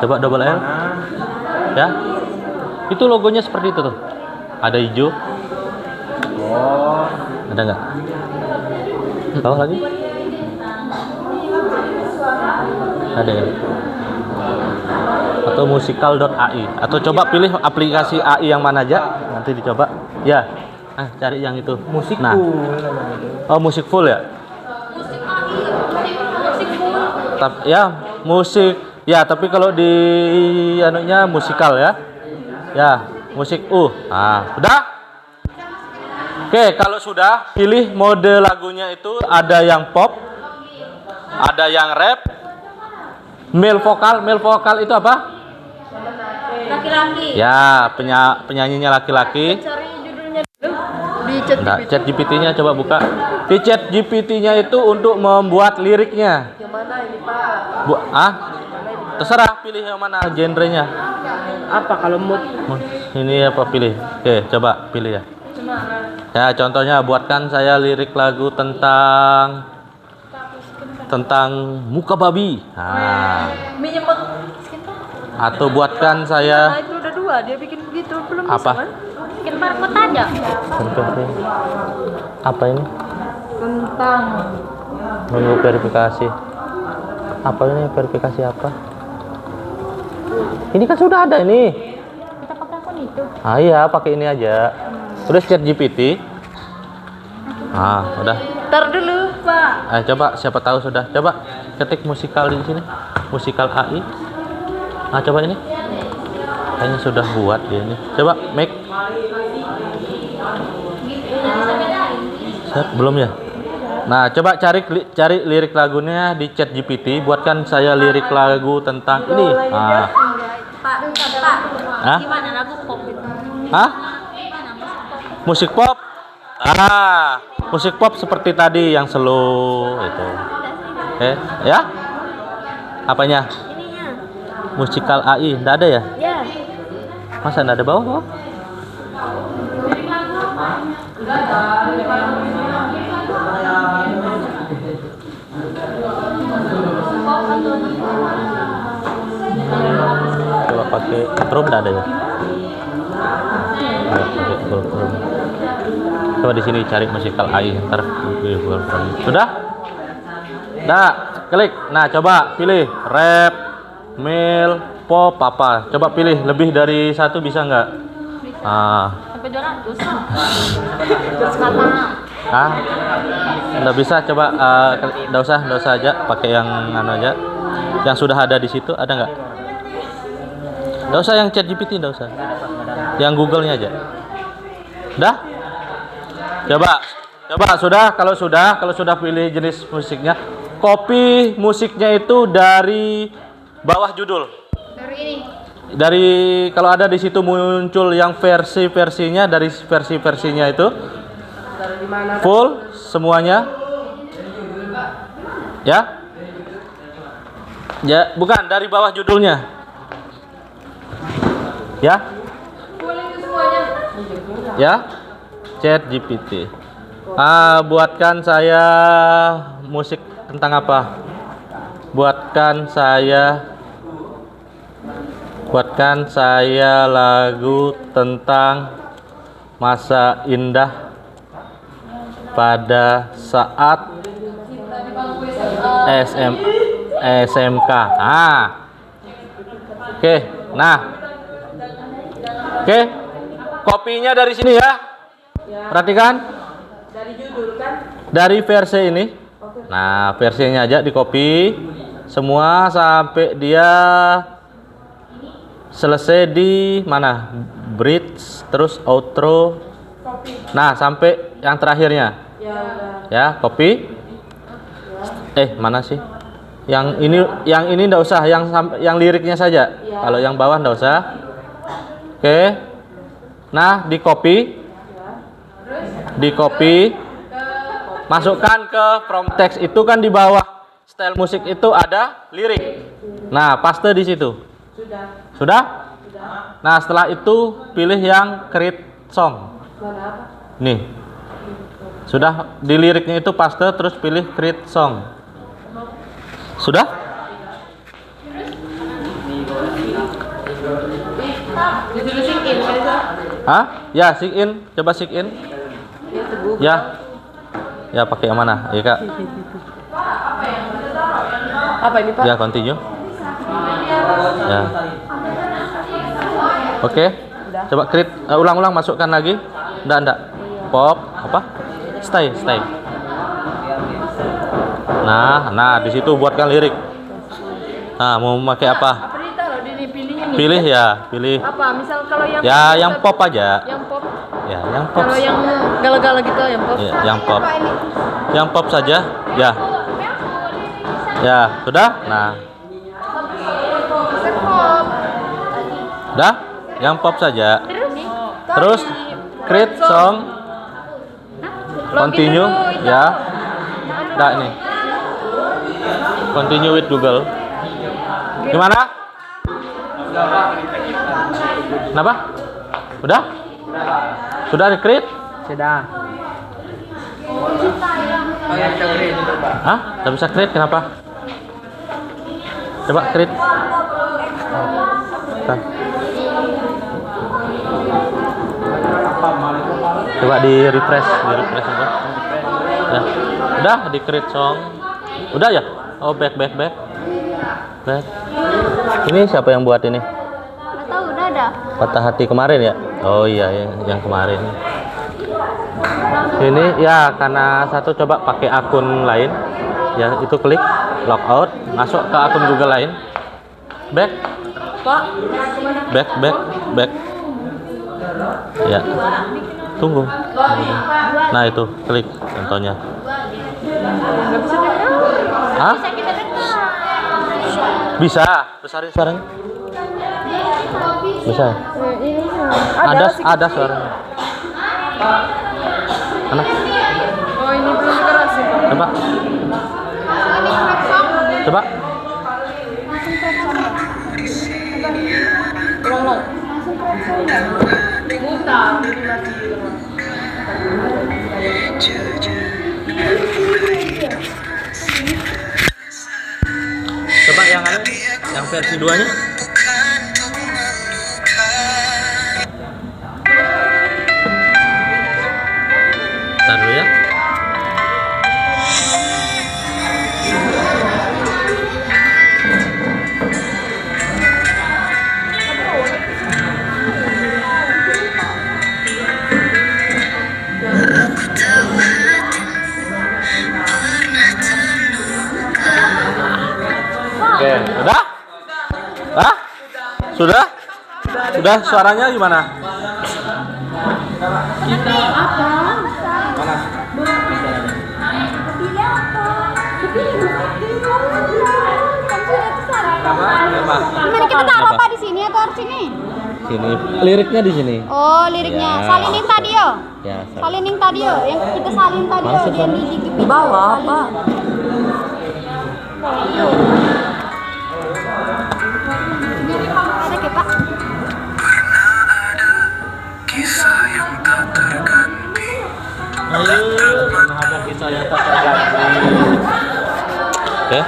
Coba double L. Ya. Itu logonya seperti itu tuh. Ada hijau. Ada enggak? Bawah lagi. Ada ya. Atau musikal.ai, atau coba pilih aplikasi AI yang mana aja, nanti dicoba. Ya. Cari yang itu. Musik musik full ya? Musik. Ya, tapi kalau di anunya musikal ya. Ya, musik udah? Oke, kalau sudah, pilih mode lagunya itu ada yang pop, ada yang rap, male vokal itu apa? Laki-laki. Ya, penyanyinya laki-laki. Cari judulnya dulu di chat Nah, chat GPT-nya coba buka. Di chat GPT-nya itu untuk membuat liriknya. Yang mana ini Pak? Terserah pilih yang mana genrenya. Apa kalau mood? Ini apa pilih? Oke, coba pilih ya. Ya, contohnya buatkan saya lirik lagu tentang muka babi. Minyak. Atau buatkan saya Itu udah 2, dia bikin begitu belum apa? bisa kan? Bikin barcode aja. Apa ini? Tentang Menunggu verifikasi. Apa ini verifikasi apa? Ini kan sudah ada ini. Kita pakai akun itu. Iya, pakai ini aja. Terus chat GPT. Udah. Ntar dulu Pak. Coba siapa tahu sudah. Coba ketik musikal di sini. Musikal AI. Coba ini. Kayaknya sudah buat dia ini. Coba make. Belum ya? Nah, coba cari lirik lagunya di chat GPT. Buatkan saya lirik lagu tentang ini. Pak. Gimana lagu pop itu? Musik pop. Musik pop seperti tadi yang slow itu. Ya? Apanya? Ininya. Musikal AI, enggak ada ya? Ya. Masa enggak ada bawah? Coba pakai Chrome enggak ada ya? Pakai Chrome. Coba di sini cari musikal AI, ntar sudah? Nah, klik. Nah, coba pilih rap, male, pop apa? Coba pilih lebih dari satu bisa nggak? Sampai 200. 200 kata. Nggak bisa. Coba nggak usah aja. Pakai yang aja. Yang sudah ada di situ ada nggak? Nggak usah yang chat GPT, nggak usah. Yang Google-nya aja. Udah? Coba sudah. Kalau sudah pilih jenis musiknya, copy musiknya itu dari bawah judul. Dari ini. Dari kalau ada di situ muncul yang versi-versinya, dari versi-versinya itu full semuanya. Ya? Ya, bukan dari bawah judulnya. Ya? Boleh itu semuanya. Ya? Chat GPT. Buatkan saya musik tentang apa? Buatkan saya lagu tentang masa indah pada saat SMK. Oke. Nah. Oke. Kopinya dari sini ya. Perhatikan. Dari judul kan? Dari versi ini. Nah, versinya aja di copy semua sampai dia selesai di mana? Bridge, terus outro. Nah, sampai yang terakhirnya. Ya udah. Ya, copy. Mana sih? Yang ini enggak usah, yang liriknya saja. Kalau yang bawah enggak usah. Oke. Nah, di copy. Masukkan ke from text. Itu kan di bawah style musik itu ada lirik. Nah, paste di situ. Sudah? Nah, setelah itu pilih yang create song. Nih. Sudah, di liriknya itu paste, terus pilih create song. Sudah? Ditulis sync in kan itu? Hah? Ya, sync in. Coba sync in. Ya. Ya, pakai yang mana? Ya, Kak. Apa ini, Pak? Ya, continue. Ya. Oke. Coba create, ulang-ulang masukkan lagi. Enggak. Pop apa? Stay. Nah, di situ buatkan lirik. Nah, mau pakai apa? Apa ditaruh di ini pilihnya nih? Pilih. Apa? Misal kalau yang Ya, yang pop aja. Yang pop. Ya, yang pop. Kalau yang gala-gala gitu yang pop. Ya, yang pop. Yang pop saja. Ya. Ya, sudah? Nah. Udah? Yang pop saja. Terus create song. Continue ya. Nah, ini. Continue with Google. Gimana? Kenapa? Udah? Sudah di-create? Sudah. Hah? Nggak bisa create kenapa? Coba create. Bentar. Coba di refresh itu. Ya. Udah di create song. Udah ya? Oh, back. Ini siapa yang buat ini? Nggak tahu, udah ada. Patah hati kemarin ya? Oh iya, yang kemarin. Ini ya karena satu coba pakai akun lain. Ya, itu klik logout, masuk ke akun Google lain. Back. Back. Ya. Tunggu. Nah, itu klik contohnya. Hah? Bisa kita dengar. Bisa. Besarin suaranya. Bisa. Ada suaranya. Mana? Oh, ini belum dikerasin. Coba. Ulang. Mutar. Coba yang versi 2-nya. Bentar dulu ya. Oke, udah? Hah? Sudah? Sudah suaranya gimana? Gimana kita taruh apa di sini atau harus sini? Sini. Liriknya di sini. Oh, liriknya. Ya. Salining tadi yo. Ya, Salining tadi yo. Yang kita salin tadi yo. Masuk, Yang Pak. di bawah, Pak. Ada ke, Pak? kisah yang tak terganti. Ada kisah yang tak terganti. Oke.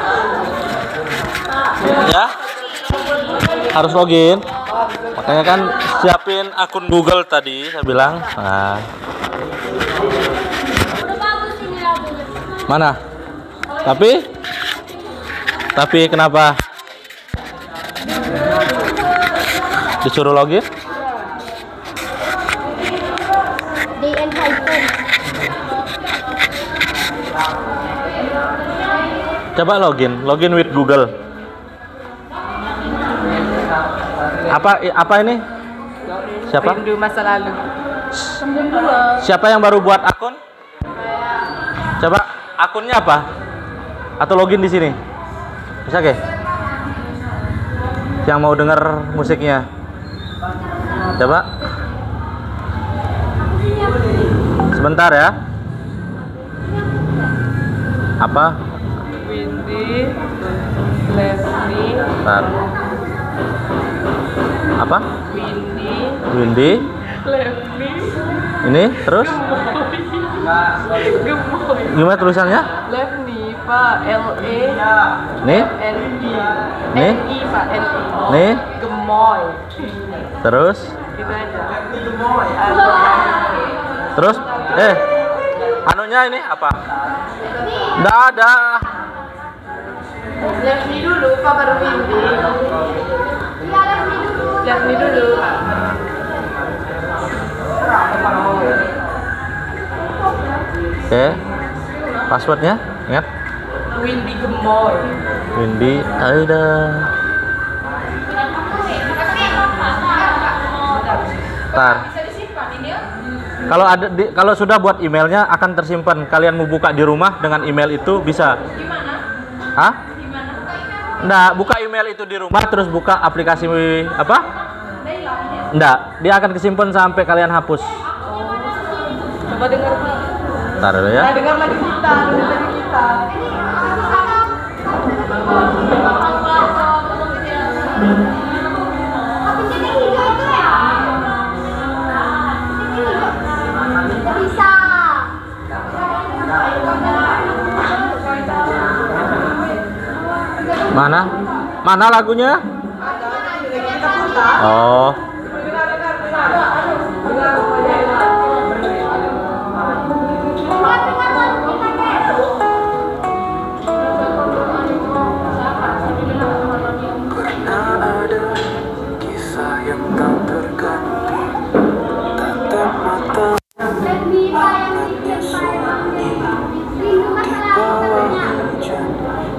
Ya. Harus login. Makanya kan siapin akun Google tadi saya bilang. Nah. Udah bagus ini lagunya. Mana? Tapi kenapa? Disuruh login? Di handphone. Coba login with Google. Apa ini? Siapa? Rindu masa lalu. Siapa yang baru buat akun? Coba akunnya apa? Atau login di sini? Bisa ke? Yang mau denger musiknya? Coba. Sebentar ya. Apa? Windy, Leslie, Bentar. Apa? Windy. Leslie, Ini terus? Gemoy. Gimana tulisannya? Leslie, Pak, L-E, Nih, N-I. Nih. N-I, Pak, N-I. nih, Gemoy. terus, Gitu aja. terus, anunya ini apa? Nggak ada. Leslie dulu, Pak, baru Windy. Leslie dulu. Oke, passwordnya, ingat? Windy Gemoy. Windy, ada. Ntar. Kalau sudah buat emailnya akan tersimpan. Kalian mau buka di rumah dengan email itu bisa. Gimana? Hah? Gimana? Nggak, buka email itu di rumah terus buka aplikasi apa? Nggak, dia akan kesimpan sampai kalian hapus. Coba dengar, Pak. Ntar dulu ya. Nah, dengar lagi kita, dengar lagi kita. Bisa. Mana? Mana lagunya? Oh. Pernah ada kisah yang tak terganti. Tatap mata hangatnya sunyi. Di bawah hujan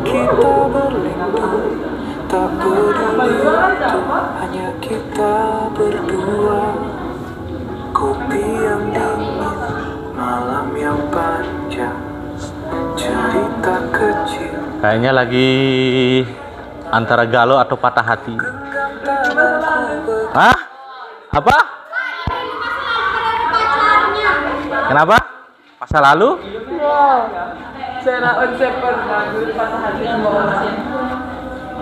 kita berlindung. Tak peduli itu hanya kita berdua. Kopi yang dingin, malam yang panjang, cerita kecil. Kayaknya lagi antara galau atau patah hati. Hah? Apa? Kenapa? Masa lalu? Wow. Saya on seven dulu patah hati sama orang.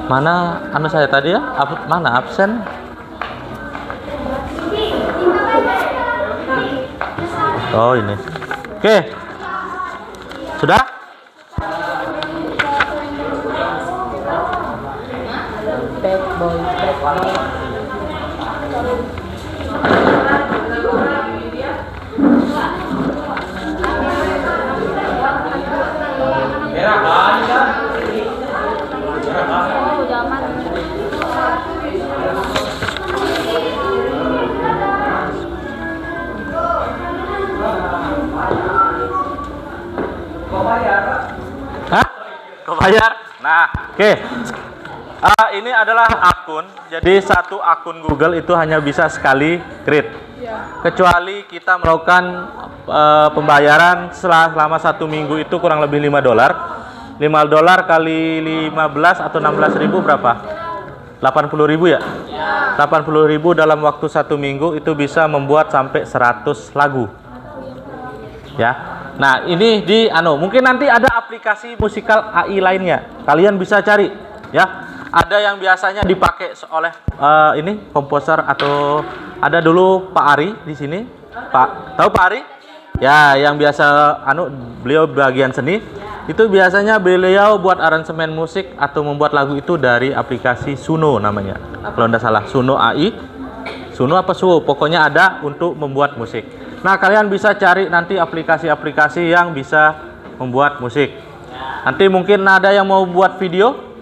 Mana anu saya tadi ya? Mana absen? Oh ini. Oke. Sudah? Bad boy, bad boy. Oh, udah aman. Hah? Kau bayar? Nah, oke. Ini adalah akun. Jadi satu akun Google itu hanya bisa sekali create. Kecuali kita melakukan pembayaran selama 1 minggu itu kurang lebih $5. $5 kali 15 atau 16.000 berapa? 80.000 ya? 80.000 dalam waktu 1 minggu itu bisa membuat sampai 100 lagu. Ya. Nah, ini mungkin nanti ada aplikasi musikal AI lainnya. Kalian bisa cari ya. ada yang biasanya dipakai oleh ini komposer atau ada dulu Pak Ari di sini. Tahu Pak Ari? Ya, yang biasa beliau bagian seni. Itu biasanya beliau buat aransemen musik atau membuat lagu itu dari aplikasi Suno namanya. Kalau tidak salah, Suno AI. Suno apa Suwo? Pokoknya ada untuk membuat musik. Nah, kalian bisa cari nanti aplikasi-aplikasi yang bisa membuat musik. Nanti mungkin ada yang mau buat video.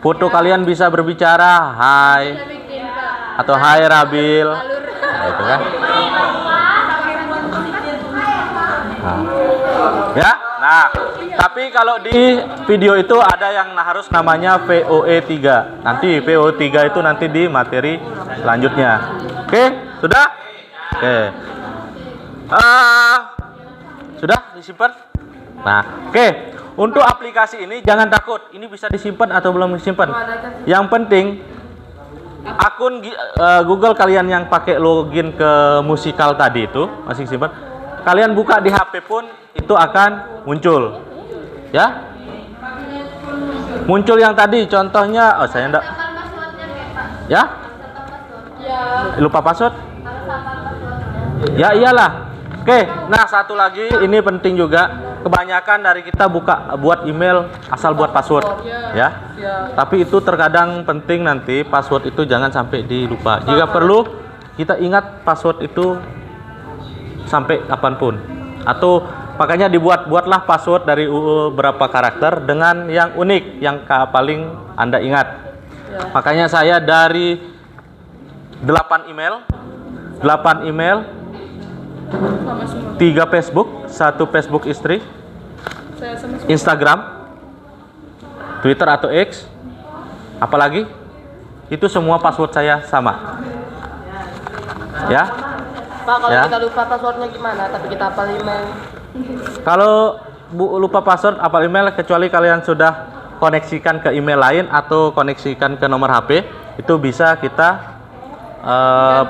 Foto kalian bisa berbicara, hai atau hai Rabil. Nah, itu kan. Ya, nah, tapi kalau di video itu ada yang harus namanya VOE3. Nanti VOE3 itu nanti di materi selanjutnya. Oke, sudah? Oke. Sudah disimpan? Nah, oke. Untuk aplikasi ini jangan takut. Ini bisa disimpan atau belum disimpan. Yang penting akun Google kalian yang pakai login ke Musikal tadi itu masih simpan. Kalian buka di HP pun itu akan muncul, ya. Muncul yang tadi, contohnya, saya enggak, ya. Lupa password? Ya iyalah. Oke, nah satu lagi ini penting juga. Kebanyakan dari kita buat email asal buat password, ya. Tapi itu terkadang penting nanti password itu jangan sampai dilupa. Jika perlu kita ingat password itu sampai kapanpun, atau makanya dibuatlah password dari berapa karakter dengan yang unik yang paling Anda ingat. Makanya saya dari 8 email 3 Facebook, 1 Facebook istri, Instagram, Twitter atau X, apalagi itu semua password saya sama, ya. Pak, kalau kita lupa passwordnya gimana? Tapi kita hafal email. Kalau lupa password hafal email, kecuali kalian sudah koneksikan ke email lain atau koneksikan ke nomor HP, itu bisa kita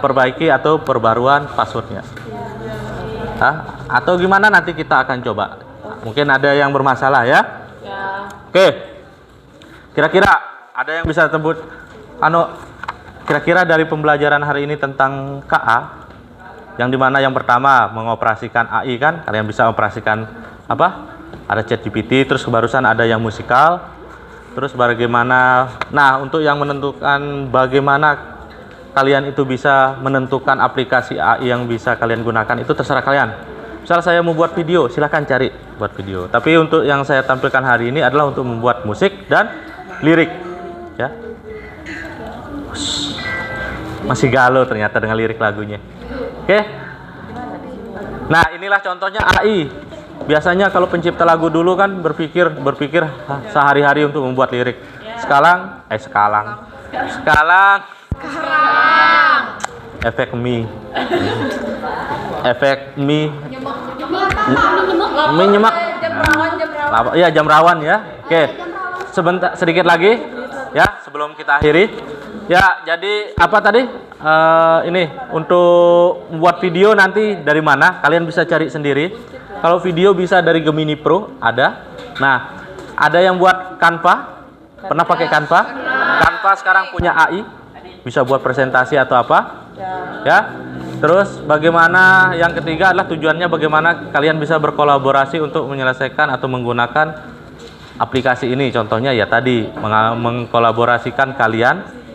perbaiki atau perbaruan passwordnya. Atau gimana nanti kita akan coba. Mungkin ada yang bermasalah, ya. Oke. Kira-kira ada yang bisa tebut kira-kira dari pembelajaran hari ini tentang KA, yang dimana yang pertama mengoperasikan AI kan, kalian bisa operasikan apa? Ada ChatGPT, terus barusan ada yang Musikal, terus bagaimana, nah untuk yang menentukan bagaimana kalian itu bisa menentukan aplikasi AI yang bisa kalian gunakan, itu terserah kalian. Misal saya mau buat video, silahkan cari buat video. Tapi untuk yang saya tampilkan hari ini adalah untuk membuat musik dan lirik, ya. Masih galau ternyata dengan lirik lagunya. Oke. Nah, inilah contohnya AI. Biasanya kalau pencipta lagu dulu kan berpikir sehari-hari untuk membuat lirik. Sekarang efek mie nyemak. Iya, jam rawan ya. Oke. Sebentar, sedikit lagi ya sebelum kita akhiri. Ya, jadi apa tadi? Ini untuk membuat video nanti dari mana? Kalian bisa cari sendiri. Kalau video bisa dari Gemini Pro, ada. Nah, ada yang buat Canva. Pernah pakai Canva? Canva sekarang punya AI, bisa buat presentasi atau apa? Ya. Terus bagaimana? Yang ketiga adalah tujuannya bagaimana kalian bisa berkolaborasi untuk menyelesaikan atau menggunakan aplikasi ini. Contohnya ya tadi mengkolaborasikan kalian,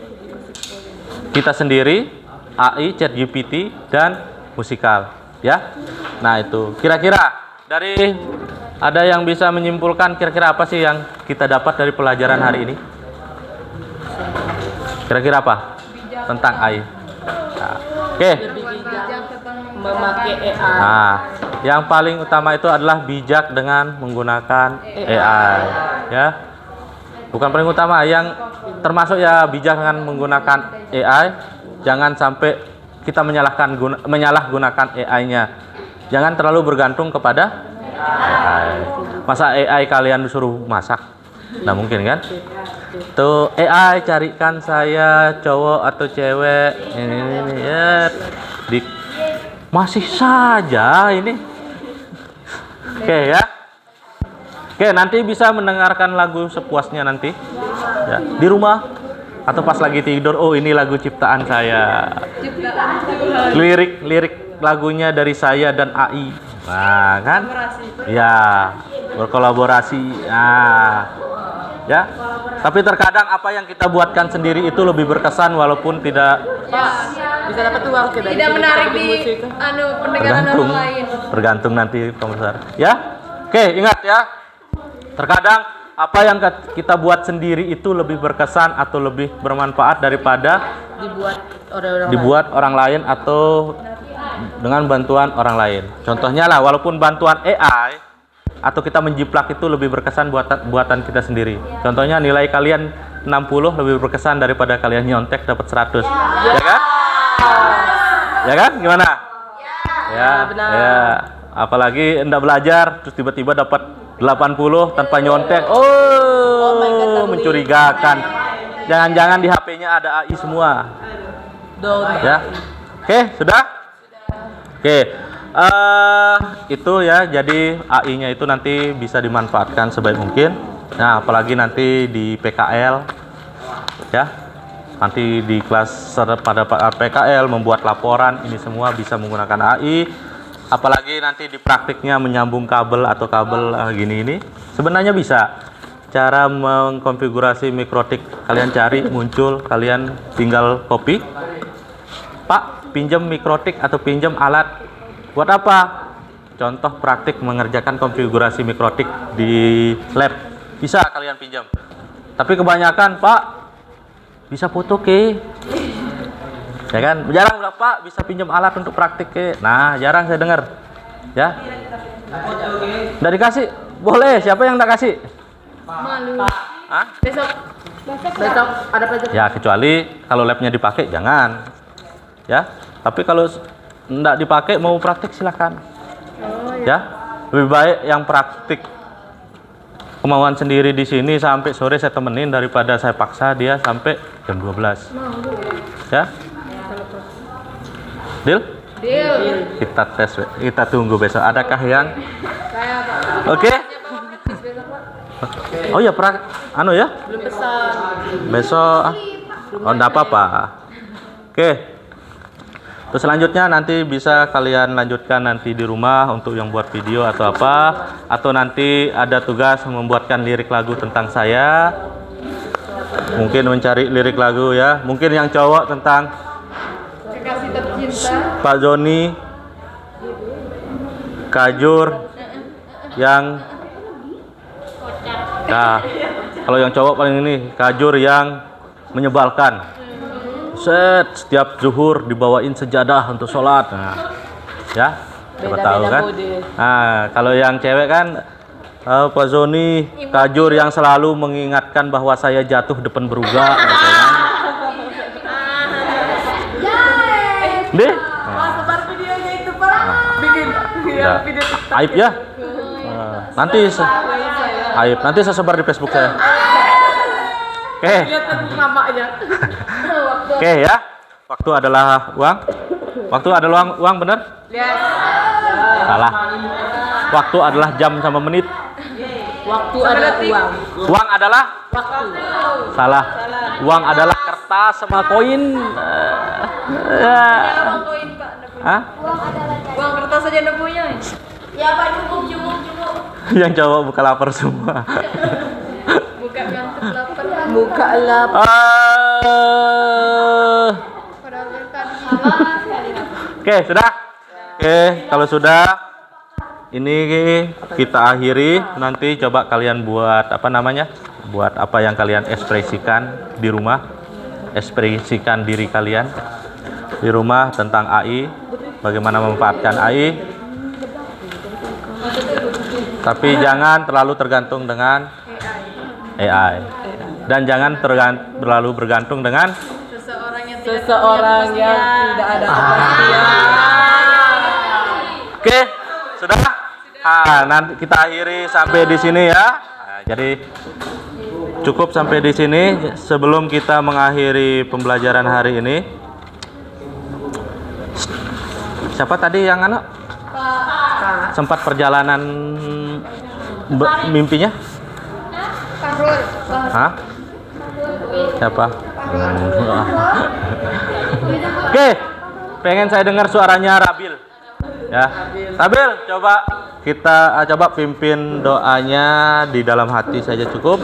kita sendiri, AI, ChatGPT, dan Musikal, ya. Nah itu kira-kira dari ada yang bisa menyimpulkan kira-kira apa sih yang kita dapat dari pelajaran hari ini? Kira-kira apa tentang AI? Nah, oke. Memakai AI. Nah, yang paling utama itu adalah bijak dengan menggunakan AI, ya. Bukan paling utama, yang termasuk ya bijak dengan menggunakan AI. Jangan sampai kita menyalahgunakan AI-nya. Jangan terlalu bergantung kepada AI. Masa AI kalian disuruh masak? Nah mungkin kan? Tuh AI carikan saya cowok atau cewek ini ya. Masih saja ini. Oke ya. Oke, nanti bisa mendengarkan lagu sepuasnya nanti. Ya, di rumah atau pas lagi tidur, oh ini lagu ciptaan saya. Lirik lagunya dari saya dan AI. Nah, kan? Ya, berkolaborasi. Nah, ya. Tapi terkadang apa yang kita buatkan sendiri itu lebih berkesan walaupun tidak Bisa dapat uang kita. Tidak menarik di pendengaran tergantung, orang lain. tergantung nanti pemirsa. Ya, oke ingat ya. Terkadang apa yang kita buat sendiri itu lebih berkesan atau lebih bermanfaat daripada dibuat orang lain atau dengan bantuan orang lain. Contohnya lah, walaupun bantuan AI atau kita menjiplak itu lebih berkesan buatan kita sendiri. Contohnya nilai kalian 60 lebih berkesan daripada kalian nyontek dapat 100. Ya kan? Ya kan? Gimana? Ya, benar. Ya. Apalagi Anda belajar terus tiba-tiba dapat 80 tanpa nyontek. Oh, mencurigakan. Jangan-jangan di HP-nya ada AI semua. Ya. Oke, sudah? Oke. Itu ya, jadi AI-nya itu nanti bisa dimanfaatkan sebaik mungkin. Nah, apalagi nanti di PKL ya. Nanti di kelas pada PKL membuat laporan, ini semua bisa menggunakan AI. Apalagi nanti di praktiknya menyambung kabel atau kabel gini ini. Sebenarnya bisa. Cara mengkonfigurasi mikrotik kalian cari muncul, kalian tinggal copy. Pak, pinjam mikrotik atau pinjam alat. Buat apa? Contoh praktik mengerjakan konfigurasi mikrotik di lab. Bisa kalian pinjam. Tapi kebanyakan, Pak, bisa foto ke? Ya kan? Jarang lah, Pak, bisa pinjam alat untuk praktik ke. Nah, jarang saya dengar. Ya. Nggak dikasih? Boleh. Siapa yang nggak kasih? Malu. Hah? Besok ada pelajaran. Ya, kecuali kalau labnya dipakai, jangan. Ya. Tapi kalau nggak dipakai mau praktik silakan. Ya. Lebih baik yang praktik kemauan sendiri di sini sampai sore saya temenin daripada saya paksa dia sampai jam 12. Ya. Deal? Deal. Kita tes, kita tunggu besok. Adakah yang? Oke. Oh ya, anu ya? Belum pesan. Besok. Oh, enggak apa-apa. Oke. Terus selanjutnya nanti bisa kalian lanjutkan nanti di rumah untuk yang buat video atau apa, atau nanti ada tugas membuatkan lirik lagu tentang saya. Mungkin mencari lirik lagu ya. Mungkin yang cowok tentang Kekasih tercinta. Pak Joni, Kajur, yang nah, kalau yang cowok paling ini Kajur yang menyebalkan. Setiap zuhur dibawain sejadah untuk sholat. Nah, ya, siapa tahu kan? Nah, kalau yang cewek kan Pak Joni, Kajur yang selalu mengingatkan bahwa saya jatuh depan beruga. Gitu kan? Deh. Sebar videonya itu, Pak. Bikin Ya. video Aib ya. Nanti aib. Nanti saya sebar di Facebook saya. Oke. lihat namanya. Oke ya. Waktu adalah uang. Waktu adalah uang benar? Lihat. Salah. Waktu adalah jam sama menit. Waktu adalah uang. Uang adalah? Waktu. Salah. Uang adalah kertas sama koin. Uang koin, Pak. Hah? Uang kertas aja udah punya. Ya, Pak, cukup. Yang cowok buka lapar semua. Buka ngantuk lapar. Buka lapar. Oke, sudah? Oke, kalau sudah ini kita akhiri. Nanti coba kalian buat apa namanya? Buat apa yang kalian ekspresikan di rumah. Ekspresikan diri kalian di rumah tentang AI, bagaimana memanfaatkan AI. Tapi jangan terlalu tergantung dengan AI. Dan jangan terlalu bergantung dengan Seseorang yang tidak ada kepastian. Oke, sudah? Nanti kita akhiri sampai di sini ya. Jadi cukup sampai di sini. Sebelum kita mengakhiri pembelajaran hari ini, siapa tadi yang anak sempat perjalanan mimpinya? Karul. Hah? Siapa? Oke, pengen saya dengar suaranya Rabil. Ya, Rabil, coba kita coba pimpin doanya di dalam hati saja cukup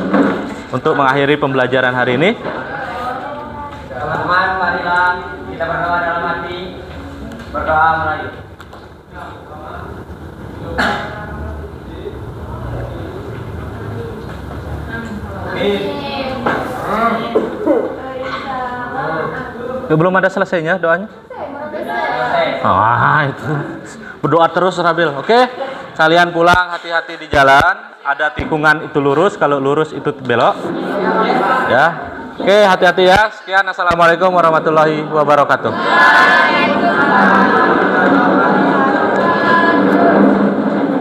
untuk mengakhiri pembelajaran hari ini. Teman-teman, marilah kita berdoa dalam hati, berdoa Melayu. Belum ada selesainya doanya? Itu berdoa terus Rabil. Oke, kalian pulang hati-hati di jalan. Ada tikungan itu lurus, kalau lurus itu belok. Ya. Oke, hati-hati ya. Sekian, assalamualaikum warahmatullahi wabarakatuh.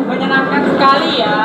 Menyenangkan sekali ya.